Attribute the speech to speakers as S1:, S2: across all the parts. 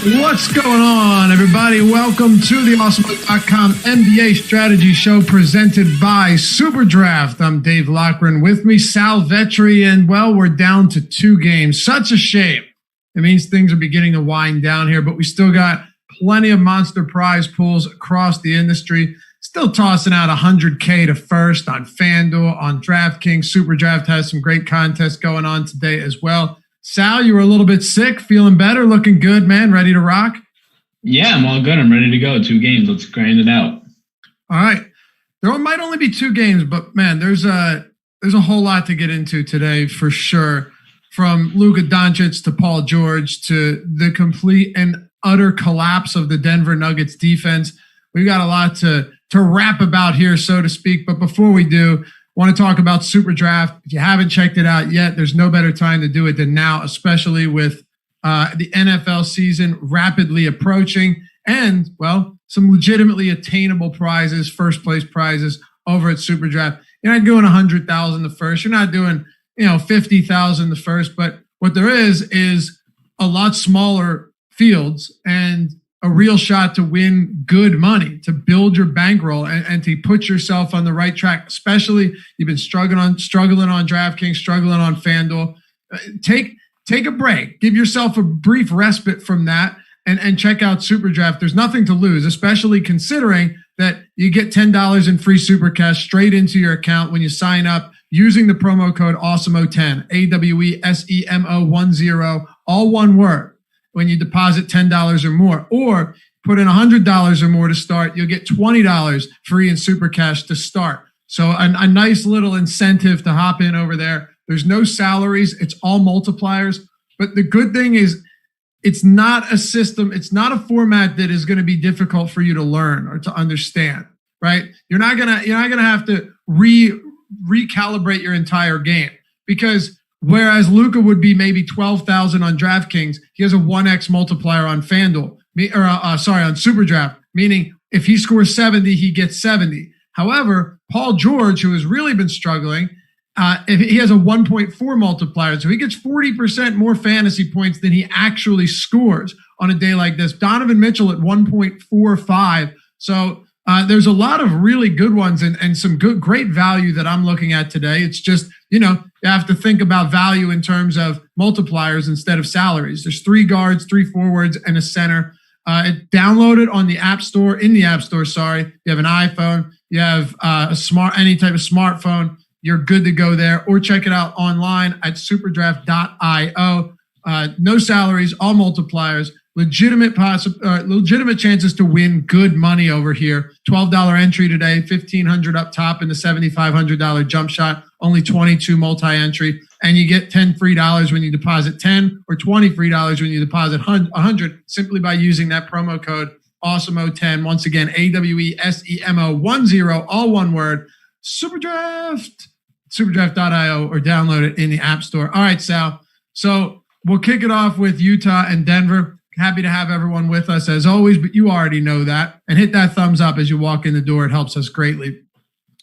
S1: What's going on, everybody? Welcome to the Awesemo.com NBA strategy show presented by SuperDraft. I'm Dave Loughran, with me, Sal Vetri, and well, we're down to 2 games. Such a shame. It means things are beginning to wind down here, but we still got plenty of monster prize pools across the industry. Still tossing out $100K to first on FanDuel, on DraftKings. SuperDraft has some great contests going on today as well. Sal, you were a little bit sick, feeling better, looking good, man, ready to rock?
S2: Yeah, I'm all good. I'm ready to go. 2 games. Let's grind it out.
S1: All right. There might only be 2 games, but man, there's a whole lot to get into today for sure. From Luka Doncic to Paul George to the complete and utter collapse of the Denver Nuggets defense. We've got a lot to rap about here, so to speak. But before we do, want to talk about SuperDraft. If you haven't checked it out yet, there's no better time to do it than now, especially with the NFL season rapidly approaching and, well, some legitimately attainable prizes, first place prizes over at SuperDraft. You're not doing 100,000 the first. You're not doing, 50,000 the first. But what there is a lot smaller fields and a real shot to win good money, to build your bankroll and to put yourself on the right track. Especially you've been struggling on DraftKings, struggling on FanDuel. Take a break. Give yourself a brief respite from that and check out SuperDraft. There's nothing to lose, especially considering that you get $10 in free super cash straight into your account when you sign up using the promo code Awesemo10, AWESEMO10, all one word. When you deposit $10 or more, or put in $100 or more to start, you'll get $20 free in super cash to start. So a nice little incentive to hop in over there. There's no salaries. It's all multipliers. But the good thing is it's not a system. It's not a format that is going to be difficult for you to learn or to understand, right? You're not going to have to recalibrate your entire game, because whereas Luka would be maybe 12,000 on DraftKings, he has a 1x multiplier on FanDuel, on SuperDraft, meaning if he scores 70, he gets 70. However, Paul George, who has really been struggling, if he has a 1.4 multiplier, so he gets 40% more fantasy points than he actually scores on a day like this. Donovan Mitchell at 1.45. So there's a lot of really good ones and some great value that I'm looking at today. It's just, you have to think about value in terms of multipliers instead of salaries. There's 3 guards, 3 forwards, and a center. Download it on the App Store, You have an iPhone, you have any type of smartphone, you're good to go there. Or check it out online at superdraft.io. No salaries, all multipliers. Legitimate chances to win good money over here. $12 entry today, $1,500 up top in the $7,500 jump shot, only 22 multi-entry, and you get $10 free when you deposit 10 or $20 free when you deposit 100 simply by using that promo code Awesemo10. Once again, AWESEMO10, all one word. superdraft.io, or download it in the App Store. All right, Sal. So we'll kick it off with Utah and Denver. Happy to have everyone with us as always, but you already know that. And hit that thumbs up as you walk in the door. It helps us greatly.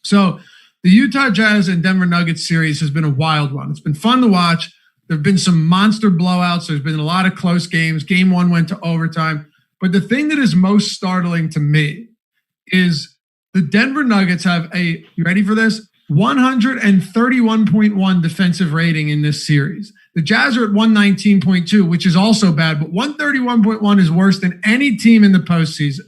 S1: So the Utah Jazz and Denver Nuggets series has been a wild one. It's been fun to watch. There have been some monster blowouts. There's been a lot of close games. Game 1 went to overtime. But the thing that is most startling to me is the Denver Nuggets have you ready for this? 131.1 defensive rating in this series. The Jazz are at 119.2, which is also bad, but 131.1 is worse than any team in the postseason.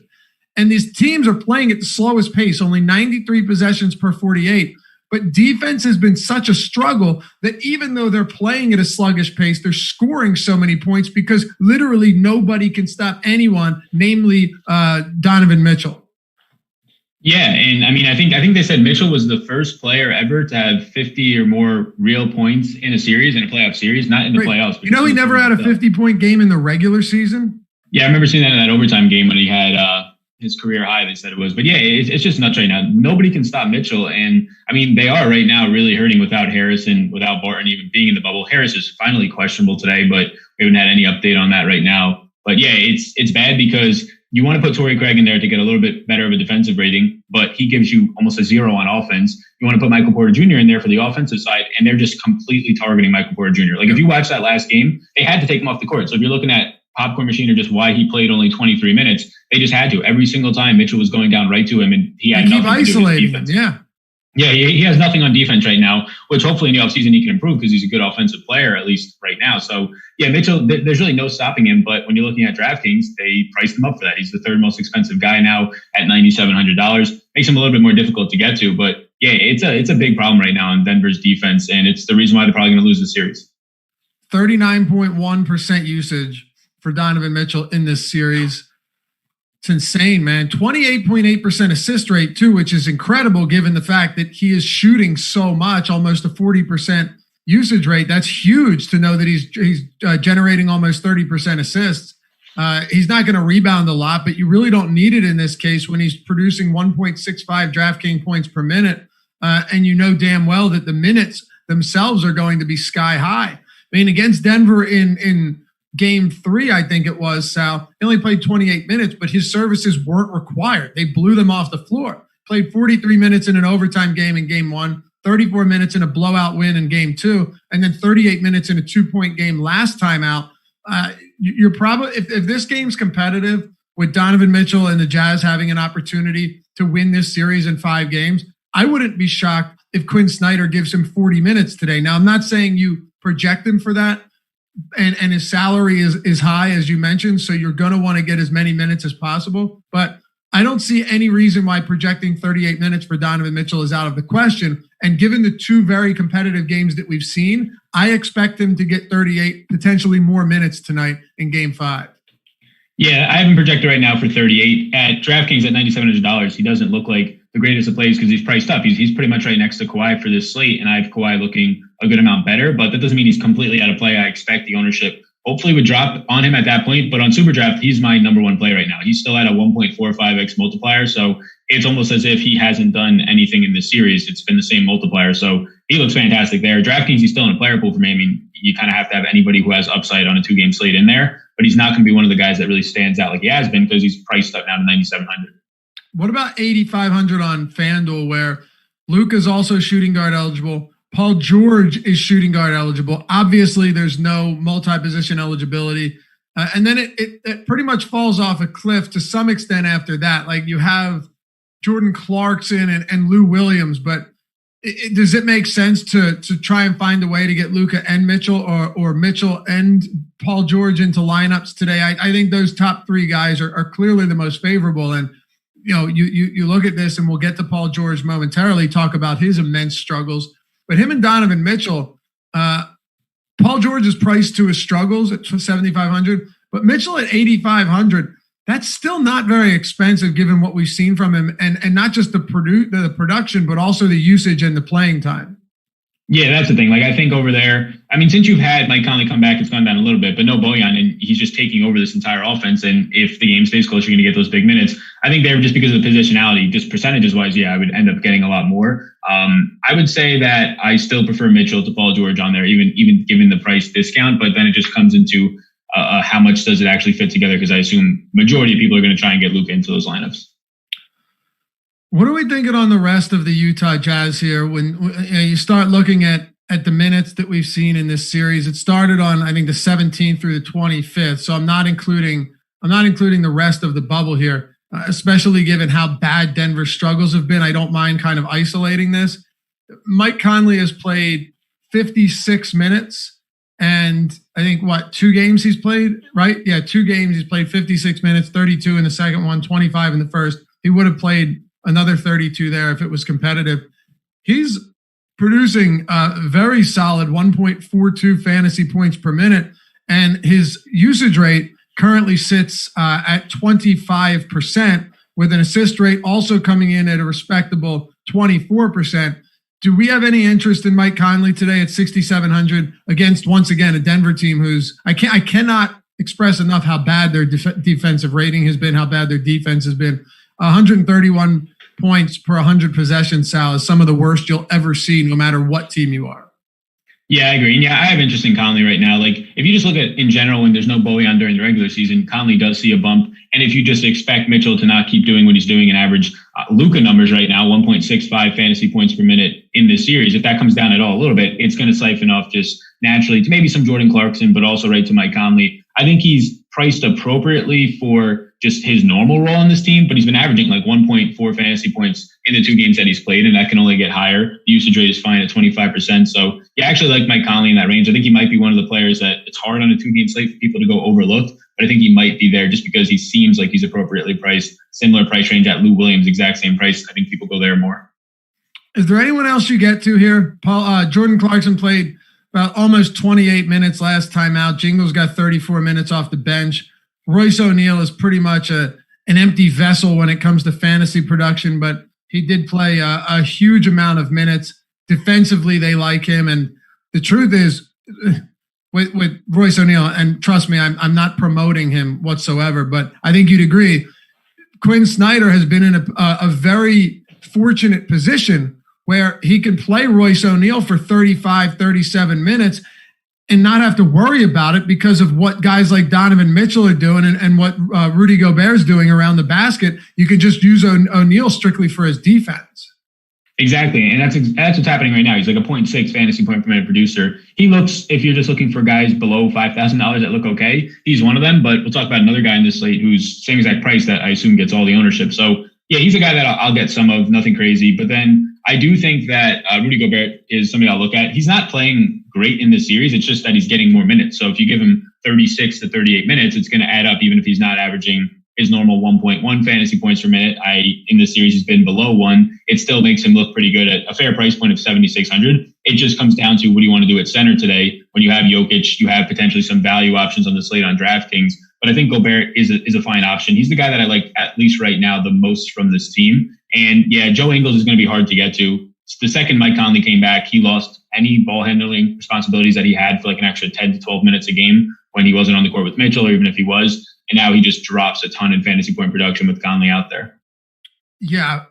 S1: And these teams are playing at the slowest pace, only 93 possessions per 48. But defense has been such a struggle that even though they're playing at a sluggish pace, they're scoring so many points because literally nobody can stop anyone, namely Donovan Mitchell.
S2: Yeah, and I mean, I think they said Mitchell was the first player ever to have 50 or more real points in a series, in a playoff series, not in the playoffs.
S1: He never had a 50-point game in the regular season?
S2: Yeah, I remember seeing that in that overtime game when he had his career high, they said it was. But yeah, it's just nuts right now. Nobody can stop Mitchell. And I mean, they are right now really hurting without Harrison, without Barton even being in the bubble. Harris is finally questionable today, but we haven't had any update on that right now. But yeah, it's bad because you want to put Torrey Craig in there to get a little bit better of a defensive rating, but he gives you almost a 0 on offense. You want to put Michael Porter Jr. in there for the offensive side, and they're just completely targeting Michael Porter Jr. Like if you watch that last game, they had to take him off the court. So if you're looking at popcorn machine or just why he played only 23 minutes. They just had to. Every single time Mitchell was going down right to him, and he had nothing to do with defense. Yeah, he has nothing on defense right now, which hopefully in the offseason he can improve because he's a good offensive player, at least right now. So, yeah, Mitchell, there's really no stopping him. But when you're looking at DraftKings, they priced him up for that. He's the third most expensive guy now at $9,700. Makes him a little bit more difficult to get to. But, yeah, it's a big problem right now in Denver's defense, and it's the reason why they're probably going to lose the series.
S1: 39.1% usage for Donovan Mitchell in this series. It's insane, man. 28.8% assist rate, too, which is incredible given the fact that he is shooting so much, almost a 40% usage rate. That's huge to know that he's generating almost 30% assists. He's not going to rebound a lot, but you really don't need it in this case when he's producing 1.65 DraftKings points per minute. And you know damn well that the minutes themselves are going to be sky high. I mean, against Denver in Game 3, I think it was, Sal, he only played 28 minutes, but his services weren't required. They blew them off the floor. Played 43 minutes in an overtime game in Game 1, 34 minutes in a blowout win in Game 2, and then 38 minutes in a 2-point game last time out. You're probably, if this game's competitive with Donovan Mitchell and the Jazz having an opportunity to win this series in 5 games, I wouldn't be shocked if Quinn Snyder gives him 40 minutes today. Now, I'm not saying you project him for that, and his salary is high, as you mentioned, so you're going to want to get as many minutes as possible. But I don't see any reason why projecting 38 minutes for Donovan Mitchell is out of the question. And given the 2 very competitive games that we've seen, I expect him to get 38, potentially more minutes tonight in Game 5.
S2: Yeah, I have him projected right now for 38. At DraftKings at $9,700, he doesn't look like the greatest of plays because he's priced up. He's pretty much right next to Kawhi for this slate, and I have Kawhi looking a good amount better, but that doesn't mean he's completely out of play. I expect the ownership hopefully would drop on him at that point, but on SuperDraft, he's my number 1 play right now. He's still at a 1.45x multiplier, so it's almost as if he hasn't done anything in this series. It's been the same multiplier, so he looks fantastic there. DraftKings, he's still in a player pool for me. I mean, you kind of have to have anybody who has upside on a 2-game slate in there, but he's not going to be one of the guys that really stands out like he has been because he's priced up now to $9,700.
S1: What about 8,500 on FanDuel, where Luka's also shooting guard eligible? Paul George is shooting guard eligible. Obviously, there's no multi-position eligibility. And then it pretty much falls off a cliff to some extent after that. Like you have Jordan Clarkson and Lou Williams, but does it make sense to try and find a way to get Luka and Mitchell or Mitchell and Paul George into lineups today? I think those top 3 guys are clearly the most favorable. And you know, you look at this, and we'll get to Paul George momentarily, talk about his immense struggles. But him and Donovan Mitchell, Paul George is priced to his struggles at $7,500, but Mitchell at $8,500. That's still not very expensive given what we've seen from him, and not just the production, but also the usage and the playing time.
S2: Yeah, that's the thing. Like, I think over there, I mean, since you've had Mike Conley come back, it's gone down a little bit, but no Bojan, and he's just taking over this entire offense. And if the game stays close, you're going to get those big minutes. I think they're just because of the positionality, just percentages wise, yeah, I would end up getting a lot more. I would say that I still prefer Mitchell to Paul George on there, even given the price discount, but then it just comes into how much does it actually fit together? Because I assume majority of people are going to try and get Luka into those lineups.
S1: What are we thinking on the rest of the Utah Jazz here? When you start looking at the minutes that we've seen in this series, it started on, I think, the 17th through the 25th. So I'm not including the rest of the bubble here, especially given how bad Denver's struggles have been. I don't mind kind of isolating this. Mike Conley has played 56 minutes, and I think 2 games he's played, right? Yeah, 2 games he's played 56 minutes, 32 in the second one, 25 in the first. He would have played another 32 there if it was competitive. He's producing a very solid 1.42 fantasy points per minute, and his usage rate currently sits at 25%, with an assist rate also coming in at a respectable 24%. Do we have any interest in Mike Conley today at 6,700 against, once again, a Denver team who's I cannot express enough how bad their defensive rating has been, how bad their defense has been. 131 points per 100 possessions, Sal, is some of the worst you'll ever see, no matter what team you are.
S2: Yeah, I agree. And yeah, I have interest in Conley right now. Like, if you just look at in general, when there's no Bojan during the regular season, Conley does see a bump. And if you just expect Mitchell to not keep doing what he's doing and average Luka numbers right now, 1.65 fantasy points per minute in this series, if that comes down at all a little bit, it's going to siphon off just naturally to maybe some Jordan Clarkson, but also right to Mike Conley. I think he's priced appropriately for just his normal role in this team, but he's been averaging like 1.4 fantasy points in the 2 games that he's played, and that can only get higher. The usage rate is fine at 25%. So yeah, I actually like Mike Conley in that range. I think he might be one of the players that it's hard on a 2-game slate for people to go overlooked, but I think he might be there just because he seems like he's appropriately priced. Similar price range at Lou Williams, exact same price. I think people go there more.
S1: Is there anyone else you get to here? Jordan Clarkson played about almost 28 minutes last time out. Jingles got 34 minutes off the bench. Royce O'Neal is pretty much an empty vessel when it comes to fantasy production, but he did play a huge amount of minutes. Defensively, they like him. And the truth is, with Royce O'Neal, and trust me, I'm not promoting him whatsoever, but I think you'd agree, Quinn Snyder has been in a very fortunate position where he can play Royce O'Neal for 35, 37 minutes and not have to worry about it because of what guys like Donovan Mitchell are doing and what Rudy Gobert is doing around the basket. You can just use O'Neal strictly for his defense.
S2: Exactly. And that's what's happening right now. He's like a 0.6 fantasy point per minute producer. He looks, if you're just looking for guys below $5,000 that look okay, he's one of them. But we'll talk about another guy in this slate who's same exact price that I assume gets all the ownership. So yeah, he's a guy that I'll get some of, nothing crazy. But then I do think that Rudy Gobert is somebody I'll look at. He's not playing great in this series. It's just that he's getting more minutes. So if you give him 36 to 38 minutes, it's going to add up even if he's not averaging his normal 1.1 fantasy points per minute. In this series, he's been below 1. It still makes him look pretty good at a fair price point of 7,600. It just comes down to what do you want to do at center today? When you have Jokic, you have potentially some value options on the slate on DraftKings. But I think Gobert is a fine option. He's the guy that I like, at least right now, the most from this team. And yeah, Joe Ingles is going to be hard to get to. The second Mike Conley came back, he lost any ball handling responsibilities that he had for like an extra 10 to 12 minutes a game when he wasn't on the court with Mitchell, or even if he was. And now he just drops a ton in fantasy point production with Conley out there.
S1: Yeah.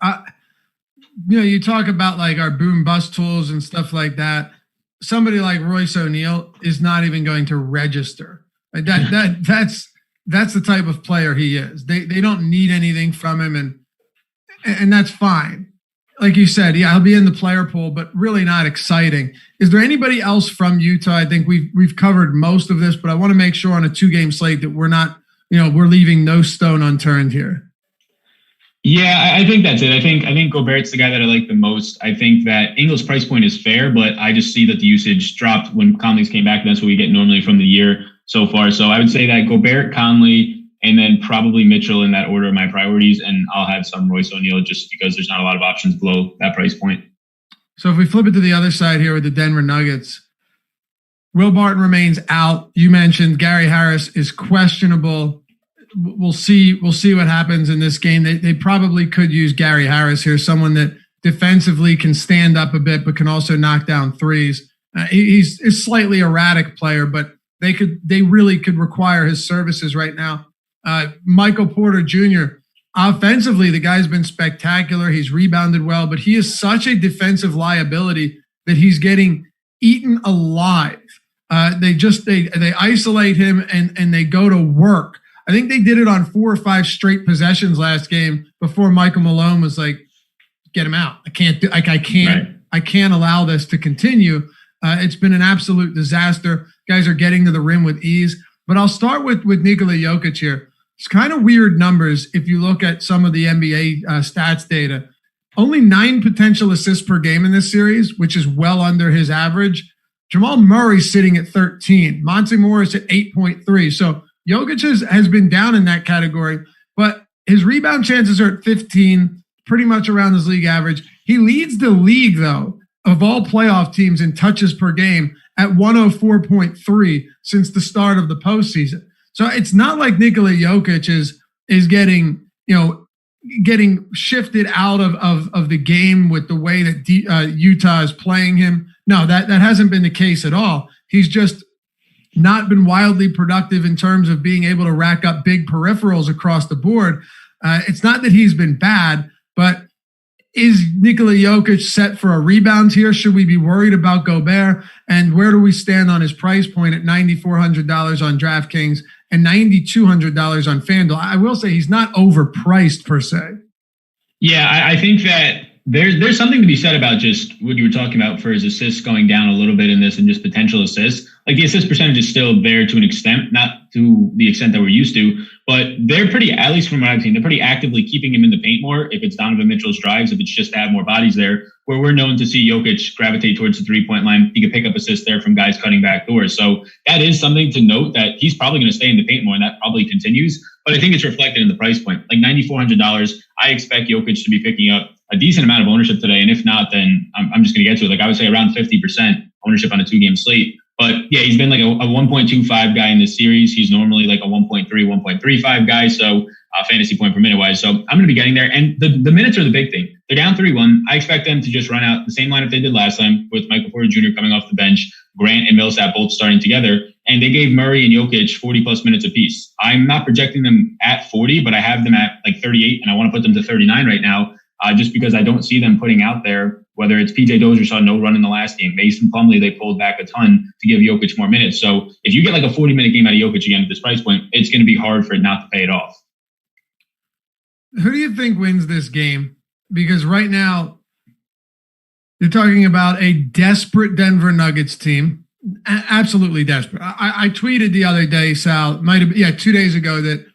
S1: You talk about like our boom bust tools and stuff like that. Somebody like Royce O'Neal is not even going to register. Like that's the type of player he is. They don't need anything from him, and that's fine. Like you said, yeah, he'll be in the player pool, but really not exciting. Is there anybody else from Utah? I think we've covered most of this, but I want to make sure on a 2-game slate that we're not, we're leaving no stone unturned here.
S2: Yeah, I think that's it. I think Gobert's the guy that I like the most. I think that Ingles' price point is fair, but I just see that the usage dropped when Conley's came back. And that's what we get normally from the year so far. So I would say that Gobert, Conley, and then probably Mitchell in that order of my priorities. And I'll have some Royce O'Neal just because there's not a lot of options below that price point. So
S1: if we flip it to the other side here with the Denver Nuggets, Will Barton remains out. You mentioned Gary Harris is questionable. We'll see what happens in this game. They probably could use Gary Harris here, someone that defensively can stand up a bit, but can also knock down threes. He's a slightly erratic player, but they really could require his services right now. Michael Porter Jr., offensively, the guy's been spectacular. He's rebounded well, but he is such a defensive liability that he's getting eaten alive. They isolate him and they go to work. I think they did it on 4 or 5 straight possessions last game before Michael Malone was like, get him out. I can't allow this to continue. It's been an absolute disaster. Guys are getting to the rim with ease. But I'll start with Nikola Jokic here. It's kind of weird numbers if you look at some of the NBA stats data. Only 9 potential assists per game in this series, which is well under his average. Jamal Murray's sitting at 13. Monte Morris at 8.3. So Jokic has been down in that category, but his rebound chances are at 15, pretty much around his league average. He leads the league, though, of all playoff teams in touches per game at 104.3 since the start of the postseason. So it's not like Nikola Jokic is getting shifted out of the game with the way that Utah is playing him. No, that hasn't been the case at all. He's just not been wildly productive in terms of being able to rack up big peripherals across the board. It's not that he's been bad, but is Nikola Jokic set for a rebound here? Should we be worried about Gobert? And where do we stand on his price point at $9,400 on DraftKings and $9,200 on FanDuel? I will say he's not overpriced per se.
S2: Yeah, I think that there's something to be said about just what you were talking about for his assists going down a little bit in this and just potential assists. Like the assist percentage is still there to an extent, not to the extent that we're used to, but they're pretty, at least from what I've seen, they're pretty actively keeping him in the paint more. If it's Donovan Mitchell's drives, if it's just to have more bodies there, where we're known to see Jokic gravitate towards the 3-point line. He could pick up assists there from guys cutting back doors. So that is something to note, that he's probably going to stay in the paint more, and that probably continues. But I think it's reflected in the price point. Like $9,400, I expect Jokic to be picking up a decent amount of ownership today. And if not, then I'm just going to get to it. Like I would say around 50% ownership on a 2-game slate. But yeah, he's been like a 1.25 guy in this series. He's normally like a 1.3, 1.35 guy. So fantasy point per minute wise. So I'm going to be getting there. And the minutes are the big thing. They're down 3-1. I expect them to just run out the same lineup they did last time, with Michael Porter Jr. coming off the bench, Grant and Millsap both starting together. And they gave Murray and Jokic 40 plus minutes apiece. I'm not projecting them at 40, but I have them at like 38, and I want to put them to 39 right now, just because I don't see them putting out there, whether it's PJ Dozier saw no run in the last game, Mason Plumlee, they pulled back a ton to give Jokic more minutes. So if you get like a 40-minute game out of Jokic again at this price point, it's going to be hard for it not to pay it off.
S1: Who do you think wins this game? Because right now, you're talking about a desperate Denver Nuggets team. Absolutely desperate. I tweeted the other day, Sal, 2 days ago, that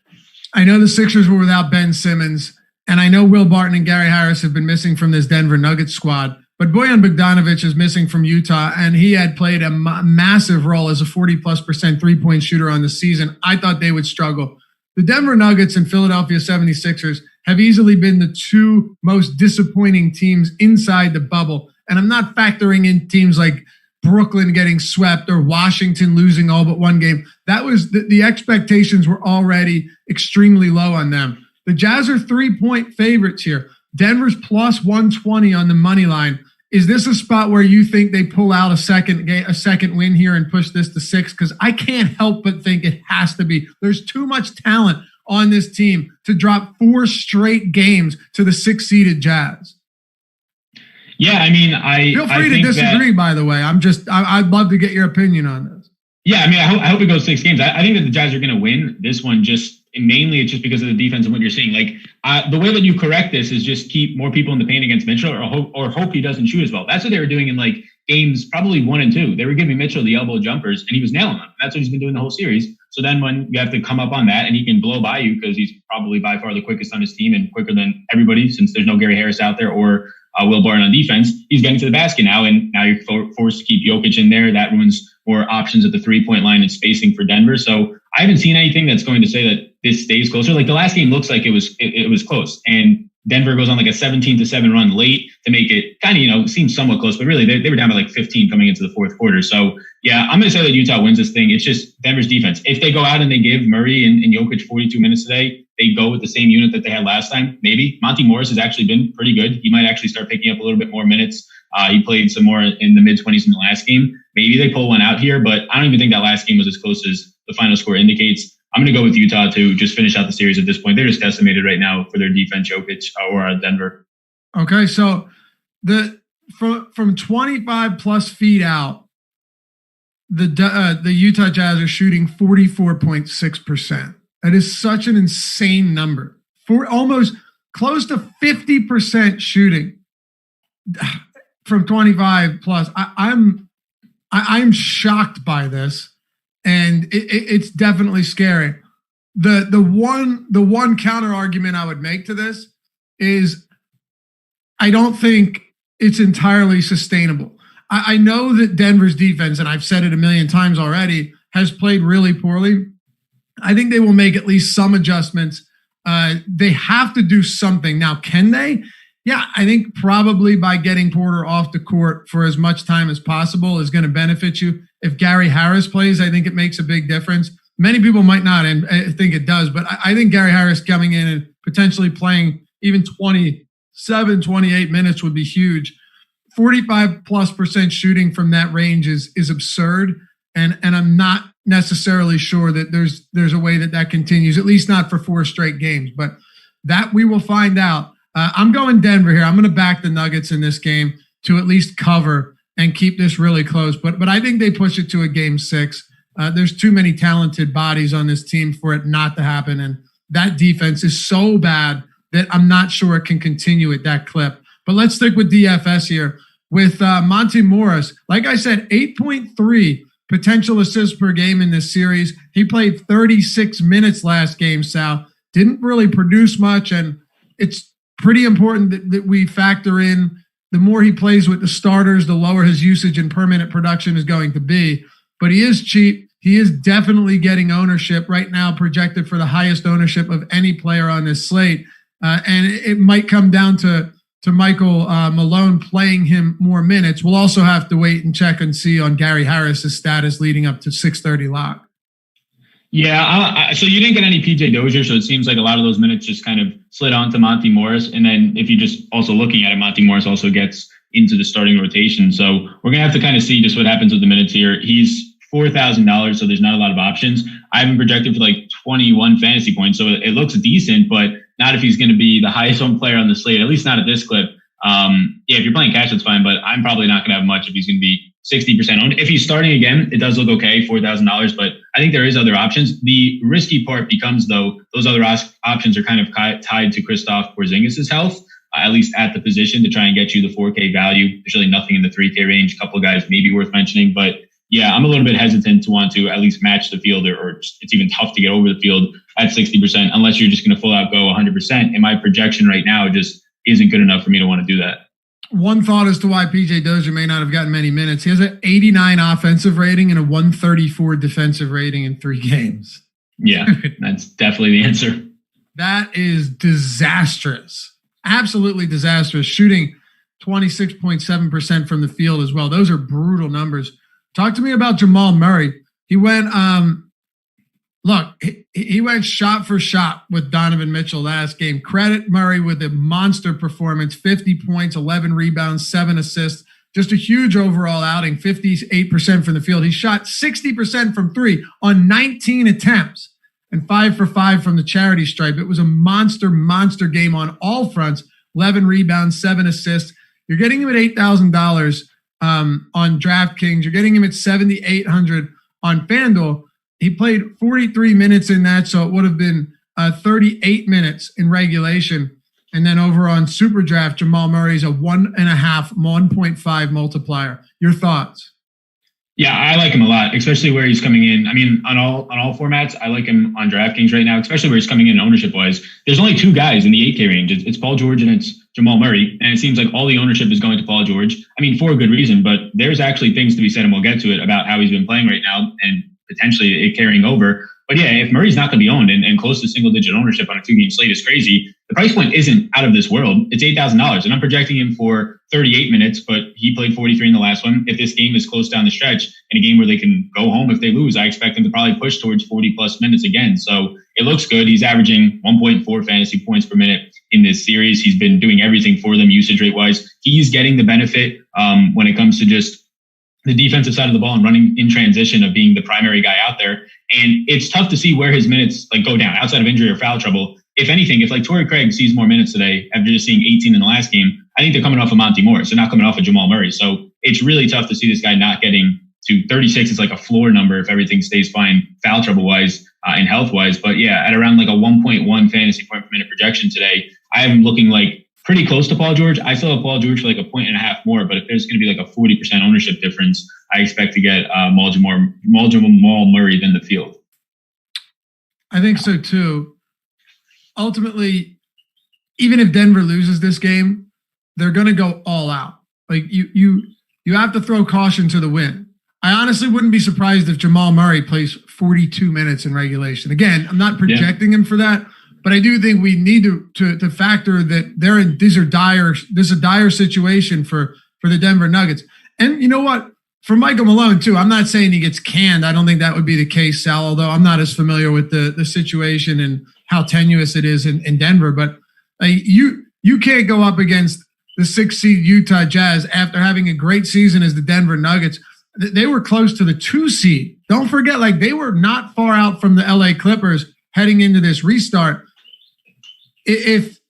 S1: I know the Sixers were without Ben Simmons, and I know Will Barton and Gary Harris have been missing from this Denver Nuggets squad, but Bojan Bogdanovic is missing from Utah, and he had played a massive role as a 40+% three-point shooter on the season. I thought they would struggle. The Denver Nuggets and Philadelphia 76ers have easily been the two most disappointing teams inside the bubble, and I'm not factoring in teams like Brooklyn getting swept or Washington losing all but one game. That was the expectations were already extremely low on them. The Jazz are 3-point favorites here. Denver's plus 120 on the money line. Is this a spot where you think they pull out a second win here and push this to 6? Because I can't help but think it has to be. There's too much talent on this team to drop 4 straight games to the 6-seeded Jazz.
S2: Yeah, I mean,
S1: feel free to disagree. By the way, I'd love to get your opinion on this.
S2: Yeah, I mean, I hope it goes 6 games. I think that the Jazz are going to win this one. Mainly, it's just because of the defense and what you're seeing. Like the way that you correct this is just keep more people in the paint against Mitchell, or hope he doesn't shoot as well. That's what they were doing in like games probably 1 and 2. They were giving Mitchell the elbow jumpers, and he was nailing them. That's what he's been doing the whole series. So then when you have to come up on that, and he can blow by you because he's probably by far the quickest on his team and quicker than everybody, since there's no Gary Harris out there or Will Barton on defense, he's getting to the basket now, and now you're forced to keep Jokic in there. That ruins more options at the 3-point line and spacing for Denver. So I haven't seen anything that's going to say that this stays closer. Like the last game looks like it was close, and Denver goes on like a 17-7 run late to make it kind of, seem somewhat close, but really they were down by like 15 coming into the fourth quarter. So yeah, I'm going to say that Utah wins this thing. It's just Denver's defense. If they go out and they give Murray and Jokic 42 minutes today, they go with the same unit that they had last time. Maybe Monty Morris has actually been pretty good. He might actually start picking up a little bit more minutes. He played some more in the mid-20s in the last game. Maybe they pull one out here, but I don't even think that last game was as close as the final score indicates. I'm going to go with Utah to just finish out the series at this point. They're just decimated right now for their defense, Jokic or Denver.
S1: Okay, so from 25 plus feet out, the Utah Jazz are shooting 44.6%. That is such an insane number. For almost close to 50% shooting from 25 plus. I'm shocked by this. And it's definitely scary. The one counter argument I would make to this is I don't think it's entirely sustainable. I know that Denver's defense, and I've said it a million times already, has played really poorly. I think they will make at least some adjustments. They have to do something. Now, can they? Yeah, I think probably by getting Porter off the court for as much time as possible is going to benefit you. If Gary Harris plays, I think it makes a big difference. Many people might not, and I think it does, but I think Gary Harris coming in and potentially playing even 27, 28 minutes would be huge. 45+% shooting from that range is absurd, and I'm not necessarily sure that there's a way that continues, at least not for 4 straight games, but that we will find out. I'm going Denver here. I'm going to back the Nuggets in this game to at least cover and keep this really close. But I think they push it to a game 6. There's too many talented bodies on this team for it not to happen. And that defense is so bad that I'm not sure it can continue at that clip. But let's stick with DFS here with Monty Morris. Like I said, 8.3 potential assists per game in this series. He played 36 minutes last game, Sal. Didn't really produce much, and it's pretty important that we factor in the more he plays with the starters, the lower his usage and per minute production is going to be. But he is cheap. He is definitely getting ownership right now, projected for the highest ownership of any player on this slate. And it might come down to Michael Malone playing him more minutes. We'll also have to wait and check and see on Gary Harris's status leading up to 6:30 lock.
S2: Yeah, so you didn't get any PJ Dozier, so it seems like a lot of those minutes just kind of slid on to Monty Morris. And then if you just also looking at it, Monty Morris also gets into the starting rotation. So we're going to have to kind of see just what happens with the minutes here. He's $4,000, so there's not a lot of options. I have him projected for like 21 fantasy points, so it looks decent, but not if he's going to be the highest owned player on the slate, at least not at this clip. Yeah, if you're playing cash, that's fine, but I'm probably not going to have much if he's going to be 60% owned. If he's starting again, it does look okay, $4,000, but I think there is other options. The risky part becomes, though, those other options are kind of tied to Kristaps Porzingis' health, at least at the position, to try and get you the 4K value. There's really nothing in the 3K range. A couple of guys may be worth mentioning, but yeah, I'm a little bit hesitant to want to at least match the field, or it's even tough to get over the field at 60%, unless you're just going to full out go 100%. And my projection right now just isn't good enough for me to want to do that.
S1: One thought as to why PJ Dozier may not have gotten many minutes. He has an 89 offensive rating and a 134 defensive rating in 3 games.
S2: Yeah, that's definitely the answer.
S1: That is disastrous. Absolutely disastrous. Shooting 26.7% from the field as well. Those are brutal numbers. Talk to me about Jamal Murray. He went, he went shot for shot with Donovan Mitchell last game. Credit Murray with a monster performance, 50 points, 11 rebounds, 7 assists. Just a huge overall outing, 58% from the field. He shot 60% from 3 on 19 attempts and 5 for 5 from the charity stripe. It was a monster game on all fronts, 11 rebounds, 7 assists. You're getting him at $8,000 on DraftKings. You're getting him at $7,800 on FanDuel. He played 43 minutes in that, so it would have been 38 minutes in regulation. And then over on SuperDraft, Jamal Murray's a 1.5 multiplier. Your thoughts?
S2: Yeah, I like him a lot, especially where he's coming in. I mean, on all formats, I like him on DraftKings right now, especially where he's coming in ownership-wise. There's only 2 guys in the 8K range. It's Paul George and it's Jamal Murray, and it seems like all the ownership is going to Paul George. I mean, for a good reason, but there's actually things to be said, and we'll get to it, about how he's been playing right now and potentially it carrying over. But yeah, if Murray's not going to be owned and close to single-digit ownership on a 2-game slate is crazy. The price point isn't out of this world. It's $8,000, and I'm projecting him for 38 minutes, but he played 43 in the last one. If this game is close down the stretch, in a game where they can go home if they lose, I expect him to probably push towards 40-plus minutes again. So it looks good. He's averaging 1.4 fantasy points per minute in this series. He's been doing everything for them usage rate-wise. He's getting the benefit when it comes to just the defensive side of the ball and running in transition of being the primary guy out there. And it's tough to see where his minutes go down outside of injury or foul trouble. If anything, if Torrey Craig sees more minutes today after just seeing 18 in the last game, I think they're coming off of Monty Morris. They're not coming off of Jamal Murray. So it's really tough to see this guy not getting to 36. It's like a floor number if everything stays fine foul trouble wise and health wise. But yeah, at around a 1.1 fantasy point per minute projection today, I am looking pretty close to Paul George. I still have Paul George for a 1.5 more, but if there's going to be a 40% ownership difference, I expect to get more Jamal Murray than the field.
S1: I think so too. Ultimately, even if Denver loses this game, they're going to go all out. You have to throw caution to the wind. I honestly wouldn't be surprised if Jamal Murray plays 42 minutes in regulation. Again, I'm not projecting him for that, but I do think we need to factor that this is a dire situation for the Denver Nuggets. And you know what? For Michael Malone too, I'm not saying he gets canned. I don't think that would be the case, Sal, although I'm not as familiar with the situation and how tenuous it is in Denver. But you can't go up against the 6th seed Utah Jazz after having a great season as the Denver Nuggets. They were close to the 2 seed. Don't forget, they were not far out from the LA Clippers heading into this restart. If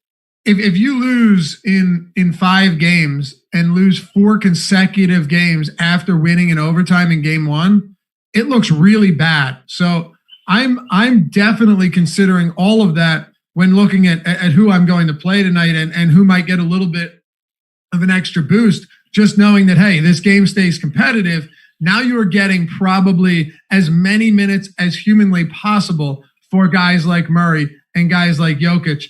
S1: you lose in 5 games and lose 4 consecutive games after winning in overtime in game 1, it looks really bad. So I'm definitely considering all of that when looking at who I'm going to play tonight and who might get a little bit of an extra boost, just knowing that, hey, this game stays competitive. Now you are getting probably as many minutes as humanly possible for guys like Murray and guys like Jokic.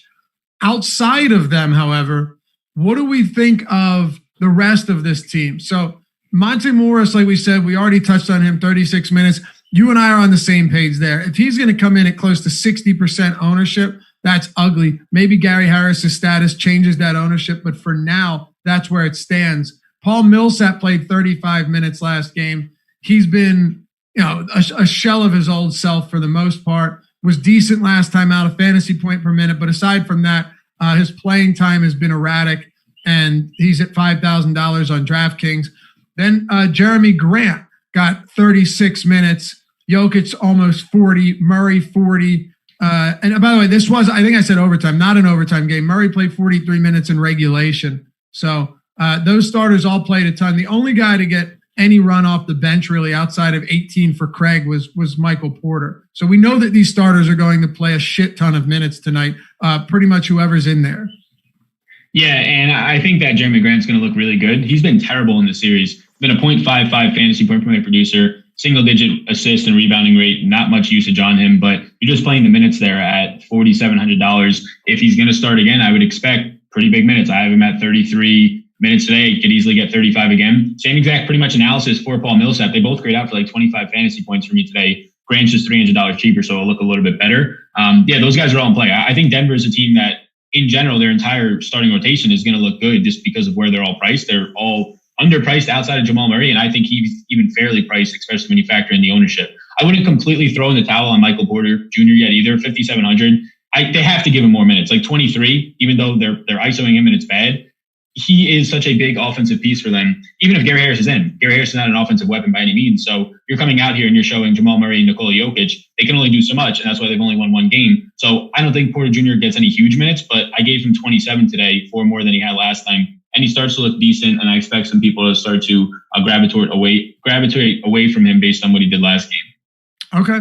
S1: Outside of them, however, what do we think of the rest of this team? So Monte Morris, like we said, we already touched on him, 36 minutes. You and I are on the same page there. If he's going to come in at close to 60% ownership, that's ugly. Maybe Gary Harris's status changes that ownership, but for now, that's where it stands. Paul Millsap played 35 minutes last game. He's been, a shell of his old self for the most part. Was decent last time out, a fantasy point per minute. But aside from that, his playing time has been erratic, and he's at $5,000 on DraftKings. Then Jeremy Grant got 36 minutes. Jokic almost 40. Murray 40. And by the way, this was, I think I said overtime, not an overtime game. Murray played 43 minutes in regulation. So those starters all played a ton. The only guy to get any run off the bench really outside of 18 for Craig was Michael Porter. So we know that these starters are going to play a shit ton of minutes tonight, pretty much whoever's in there.
S2: Yeah, and I think that Jeremy Grant's going to look really good. He's been terrible in the series. Been a .55 fantasy point per minute producer, single-digit assist and rebounding rate, not much usage on him, but you're just playing the minutes there at $4,700. If he's going to start again, I would expect pretty big minutes. I have him at 33 minutes today, could easily get 35 again. Same exact pretty much analysis for Paul Millsap. They both grade out for like 25 fantasy points for me today. Grant's just $300 cheaper, so it'll look a little bit better. Those guys are all in play. I think Denver is a team that, in general, their entire starting rotation is going to look good just because of where they're all priced. They're all underpriced outside of Jamal Murray, and I think he's even fairly priced, especially when you factor in the ownership. I wouldn't completely throw in the towel on Michael Porter Jr. yet either. 5,700. They have to give him more minutes, like 23, even though they're ISOing him and it's bad. He is such a big offensive piece for them. Even if Gary Harris is in, Gary Harris is not an offensive weapon by any means. So you're coming out here and you're showing Jamal Murray and Nikola Jokic, they can only do so much, and that's why they've only won one game. So I don't think Porter Jr. gets any huge minutes, but I gave him 27 today, 4 more than he had last time. And he starts to look decent, and I expect some people to start to gravitate away from him based on what he did last game.
S1: Okay.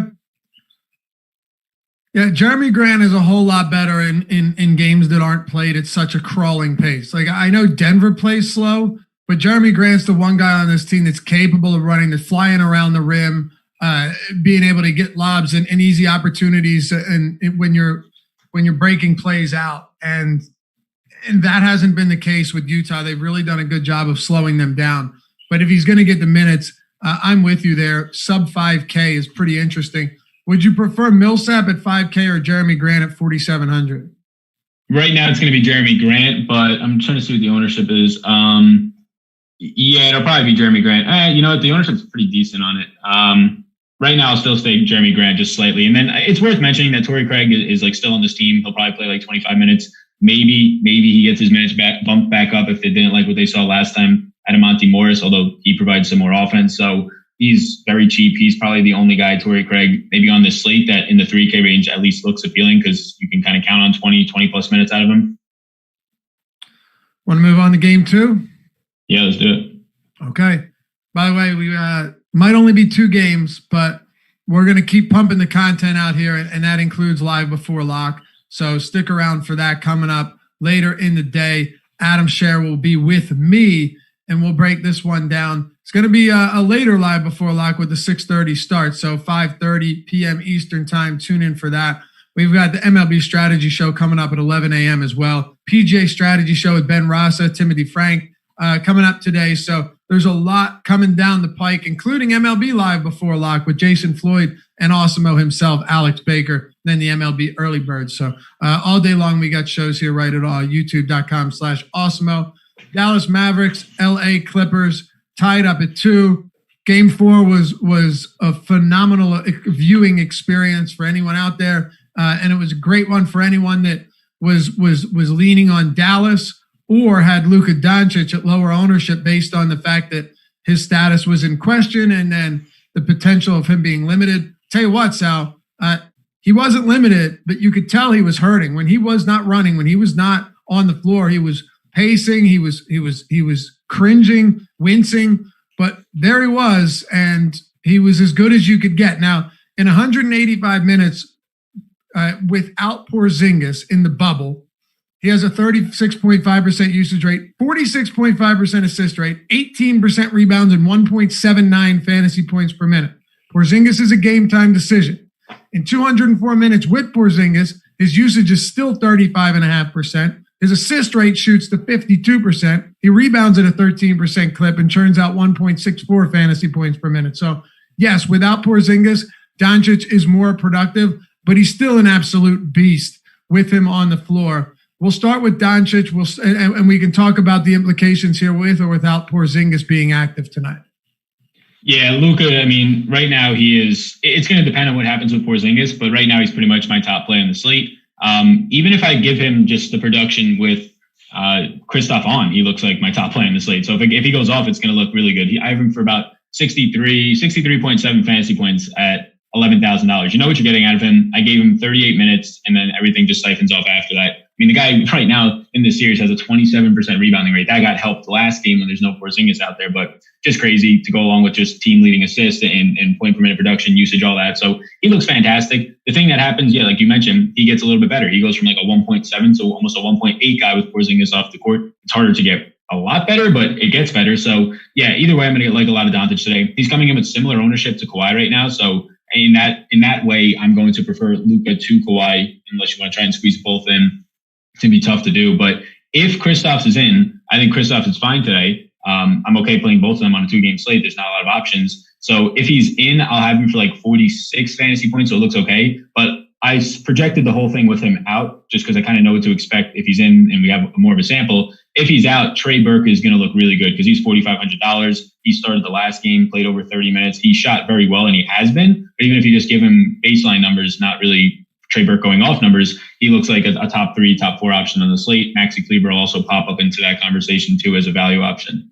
S1: Yeah, Jeremy Grant is a whole lot better in games that aren't played at such a crawling pace. Like, I know Denver plays slow, but Jeremy Grant's the one guy on this team that's capable of running, that's flying around the rim, being able to get lobs and easy opportunities, and when you're breaking plays out. And that hasn't been the case with Utah. They've really done a good job of slowing them down. But if he's going to get the minutes, I'm with you there. Sub 5K is pretty interesting. Would you prefer Millsap at 5K or Jeremy Grant at 4,700?
S2: Right now, it's going to be Jeremy Grant, but I'm trying to see what the ownership is. It'll probably be Jeremy Grant. You know what? The ownership's pretty decent on it. Right now, I'll still stay Jeremy Grant just slightly. And then it's worth mentioning that Torrey Craig is like still on this team. He'll probably play like 25 minutes. Maybe he gets his minutes bumped back up if they didn't like what they saw last time at Monte Morris, although he provides some more offense. So he's very cheap. He's probably the only guy, Torrey Craig, maybe on this slate that in the 3K range at least looks appealing because you can kind of count on 20 plus minutes out of him.
S1: Want to move on to game 2?
S2: Yeah, let's do it.
S1: Okay. By the way, we might only be 2 games, but we're going to keep pumping the content out here, and that includes live before lock. So stick around for that coming up later in the day. Adam Scher will be with me, and we'll break this one down. It's going to be a later live before lock with the 6:30 start. So 5:30 p.m. Eastern time. Tune in for that. We've got the MLB strategy show coming up at 11 a.m. as well. PGA strategy show with Ben Rasa, Timothy Frank coming up today. So there's a lot coming down the pike, including MLB live before lock with Jason Floyd and Awesemo himself, Alex Baker, then the MLB early bird. So all day long, we got shows here right at all. YouTube.com/Awesemo. Dallas Mavericks, LA Clippers tied up at 2. Game 4 was a phenomenal viewing experience for anyone out there. And it was a great one for anyone that was leaning on Dallas or had Luka Doncic at lower ownership based on the fact that his status was in question and then the potential of him being limited. Tell you what, Sal, he wasn't limited, but you could tell he was hurting when he was not running, when he was not on the floor. He was pacing, he was cringing, wincing, but there he was, and he was as good as you could get. Now, in 185 minutes without Porzingis in the bubble, He has a 36.5% usage rate, 46.5% assist rate, 18% rebounds, and 1.79 fantasy points per minute. Porzingis is a game time decision. In 204 minutes with Porzingis, his usage is still 35.5%. His assist rate shoots to 52%. He rebounds at a 13% clip and churns out 1.64 fantasy points per minute. So, yes, without Porzingis, Doncic is more productive, but he's still an absolute beast with him on the floor. We'll start with Doncic, and we can talk about the implications here with or without Porzingis being active tonight.
S2: Yeah, Luka, I mean, right now it's going to depend on what happens with Porzingis, but right now he's pretty much my top play on the slate. Even if I give him just the production with Kristaps on, he looks like my top play on the slate. So if he goes off, it's going to look really good. I have him for about 63.7 fantasy points at $11,000. You know what you're getting out of him. I gave him 38 minutes, and then everything just siphons off after that. I mean, the guy right now in this series has a 27% rebounding rate. That got helped last game when there's no Porzingis out there, but just crazy to go along with just team leading assists and point per minute production, usage, all that. So he looks fantastic. The thing that happens, yeah, like you mentioned, he gets a little bit better. He goes from like a 1.7 to almost a 1.8 guy with Porzingis off the court. It's harder to get a lot better, but it gets better. So yeah, either way, I'm going to get like a lot of Doncic today. He's coming in with similar ownership to Kawhi right now. So in that way, I'm going to prefer Luka to Kawhi, unless you want to try and squeeze both in. It's going to be tough to do. But if Kristaps is in, I think Kristaps is fine today. I'm okay playing both of them on a 2-game slate. There's not a lot of options. So if he's in, I'll have him for like 46 fantasy points, so it looks okay. But I projected the whole thing with him out just because I kind of know what to expect if he's in and we have more of a sample. If he's out, Trey Burke is going to look really good because he's $4,500. He started the last game, played over 30 minutes. He shot very well, and he has been. But even if you just give him baseline numbers, not really Trey Burke going off numbers, he looks like a top 3, top 4 option on the slate. Maxi Kleber will also pop up into that conversation too as a value option.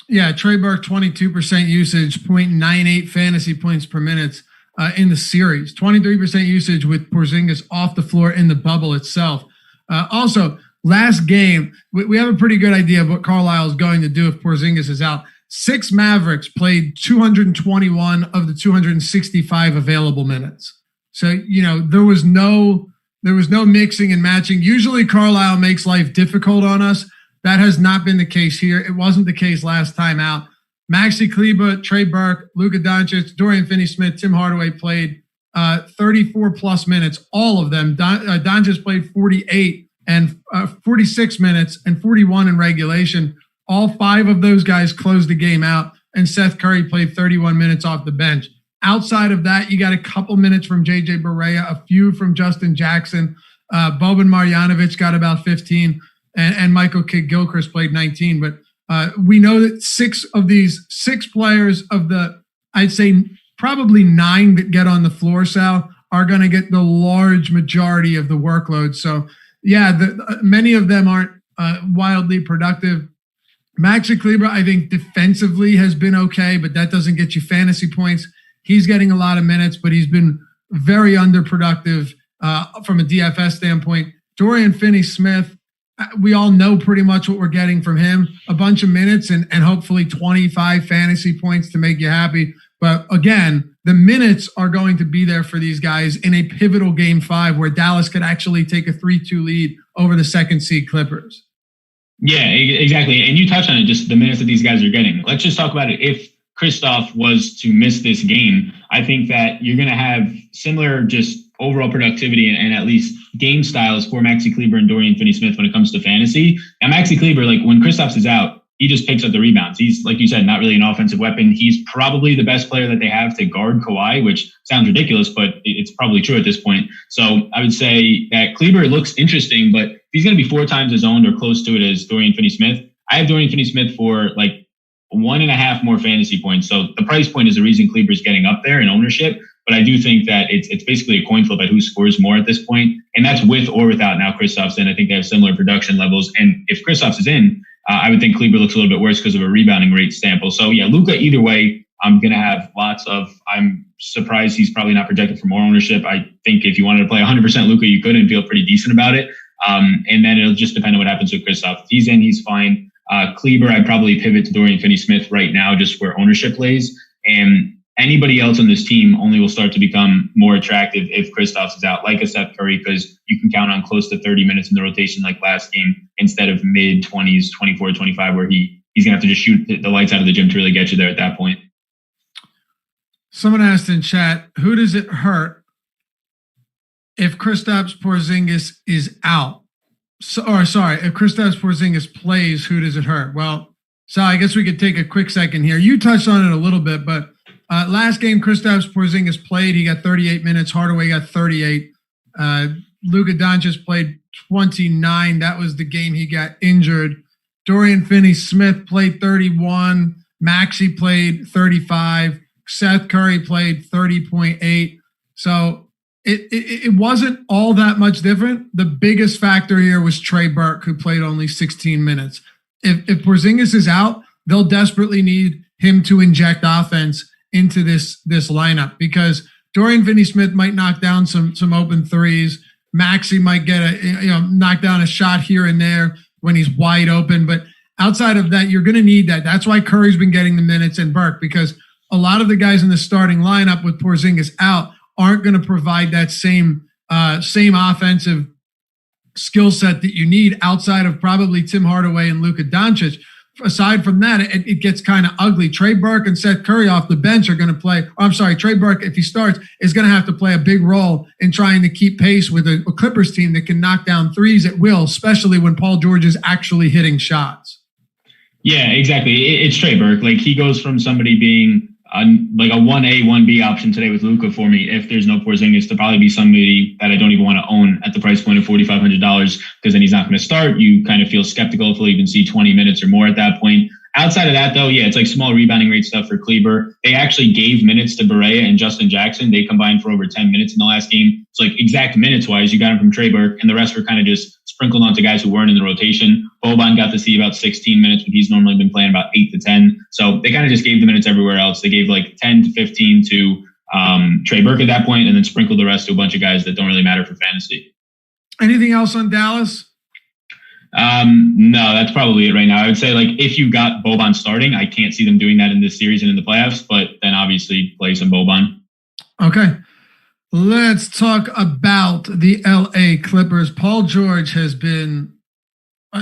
S1: Yeah, Trey Burke, 22% usage, 0.98 fantasy points per minute in the series. 23% usage with Porzingis off the floor in the bubble itself. Also, last game, we have a pretty good idea of what Carlisle is going to do if Porzingis is out. 6 Mavericks played 221 of the 265 available minutes. So, you know, there was no mixing and matching. Usually Carlisle makes life difficult on us. That has not been the case here. It wasn't the case last time out. Maxi Kleber, Trey Burke, Luka Doncic, Dorian Finney-Smith, Tim Hardaway played 34 plus minutes, all of them. Doncic played 48 and 46 minutes and 41 in regulation. All 5 of those guys closed the game out, and Seth Curry played 31 minutes off the bench. Outside of that, you got a couple minutes from JJ Barea, a few from Justin Jackson. Boban Marjanovic got about 15, and Michael Kidd-Gilchrist played 19. But we know that 6 of these 6 players of the, I'd say probably 9 that get on the floor, Sal, are going to get the large majority of the workload. So, yeah, many of them aren't wildly productive. Maxi Kleber, I think defensively has been okay, but that doesn't get you fantasy points. He's getting a lot of minutes, but he's been very underproductive from a DFS standpoint. Dorian Finney-Smith, we all know pretty much what we're getting from him. A bunch of minutes and hopefully 25 fantasy points to make you happy. But again, the minutes are going to be there for these guys in a pivotal game 5 where Dallas could actually take a 3-2 lead over the second seed Clippers.
S2: Yeah, exactly. And you touched on it, just the minutes that these guys are getting. Let's just talk about it. If Kristaps was to miss this game, I think that you're going to have similar just overall productivity and at least game styles for Maxi Kleber and Dorian Finney-Smith when it comes to fantasy. And Maxi Kleber, like when Kristaps is out, he just picks up the rebounds. He's, like you said, not really an offensive weapon. He's probably the best player that they have to guard Kawhi, which sounds ridiculous, but it's probably true at this point. So I would say that Kleber looks interesting, but he's going to be 4 times as owned or close to it as Dorian Finney-Smith. I have Dorian Finney-Smith for like 1.5 more fantasy points. So the price point is the reason Kleber's getting up there in ownership. But I do think that it's basically a coin flip at who scores more at this point. And that's with or without now Kristaps in. I think they have similar production levels. And if Kristaps is in, I would think Kleber looks a little bit worse because of a rebounding rate sample. So yeah, Luka, either way, I'm going to have I'm surprised he's probably not projected for more ownership. I think if you wanted to play 100% Luka, you could and feel pretty decent about it. And then it'll just depend on what happens with Kristaps. If he's in, he's fine. Kleber, I'd probably pivot to Dorian Finney-Smith right now just where ownership plays. And anybody else on this team only will start to become more attractive if Kristaps is out, like a Seth Curry, because you can count on close to 30 minutes in the rotation like last game instead of mid-20s, 24, 25, where he's going to have to just shoot the lights out of the gym to really get you there at that point.
S1: Someone asked in chat, who does it hurt if Kristaps Porzingis is out? If Kristaps Porzingis plays, who does it hurt? Well, so I guess we could take a quick second here. You touched on it a little bit, but last game Kristaps Porzingis played. He got 38 minutes. Hardaway got 38. Luka Doncic played 29. That was the game he got injured. Dorian Finney-Smith played 31. Maxey played 35. Seth Curry played 30.8. So it wasn't all that much different. The biggest factor here was Trey Burke, who played only 16 minutes. If Porzingis is out, they'll desperately need him to inject offense into this lineup, because Dorian Finney-Smith might knock down some open threes. Maxey might get knock down a shot here and there when he's wide open. But outside of that, you're going to need that. That's why Curry's been getting the minutes and Burke, because a lot of the guys in the starting lineup with Porzingis out aren't going to provide that same offensive skill set that you need outside of probably Tim Hardaway and Luka Doncic. Aside from that, it gets kind of ugly. Trey Burke and Seth Curry off the bench are going to play. Trey Burke, if he starts, is going to have to play a big role in trying to keep pace with a Clippers team that can knock down threes at will, especially when Paul George is actually hitting shots.
S2: Yeah, exactly. It's Trey Burke. Like, he goes from somebody being like a 1A, 1B option today with Luka for me, if there's no Porzingis, to probably be somebody that I don't even want to own at the price point of $4,500, because then he's not going to start. You kind of feel skeptical if he'll even see 20 minutes or more at that point. Outside of that, though, yeah, it's like small rebounding rate stuff for Kleber. They actually gave minutes to Barea and Justin Jackson. They combined for over 10 minutes in the last game. So, like, exact minutes-wise, you got him from Trey Burke, and the rest were kind of just sprinkled onto guys who weren't in the rotation. Boban got to see about 16 minutes, but he's normally been playing about 8 to 10. So they kind of just gave the minutes everywhere else. They gave like 10 to 15 to Trey Burke at that point, and then sprinkled the rest to a bunch of guys that don't really matter for fantasy.
S1: Anything else on Dallas?
S2: No, that's probably it right now. I would say, like, if you got Boban starting, I can't see them doing that in this series and in the playoffs, but then obviously play some Boban.
S1: Okay. Let's talk about the LA Clippers. Paul George has been,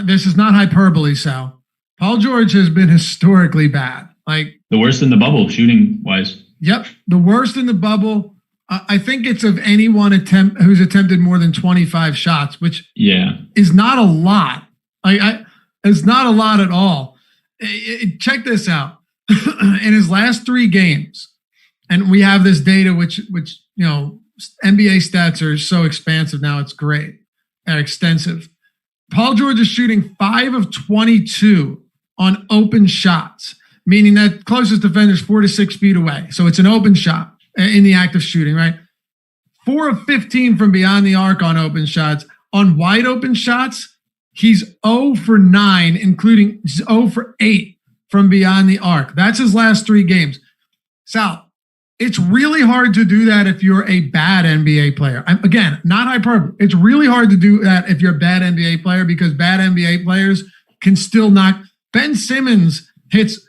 S1: this is not hyperbole, Sal. Paul George has been historically bad. Like,
S2: the worst in the bubble, shooting wise.
S1: Yep. The worst in the bubble. I think it's of anyone who's attempted more than 25 shots, which is not a lot. It's not a lot at all. Check this out. In his last 3 games, and we have this data, which NBA stats are so expansive now. It's great and extensive. Paul George is shooting 5 of 22 on open shots, meaning that closest defender is 4 to 6 feet away. So it's an open shot in the act of shooting, right? 4 of 15 from beyond the arc on open shots. On wide open shots, he's 0 for 9, including 0 for 8 from beyond the arc. That's his last 3 games. Sal, it's really hard to do that if you're a bad NBA player. Again, not hyperbole. It's really hard to do that if you're a bad NBA player, because bad NBA players can still knock. Ben Simmons hits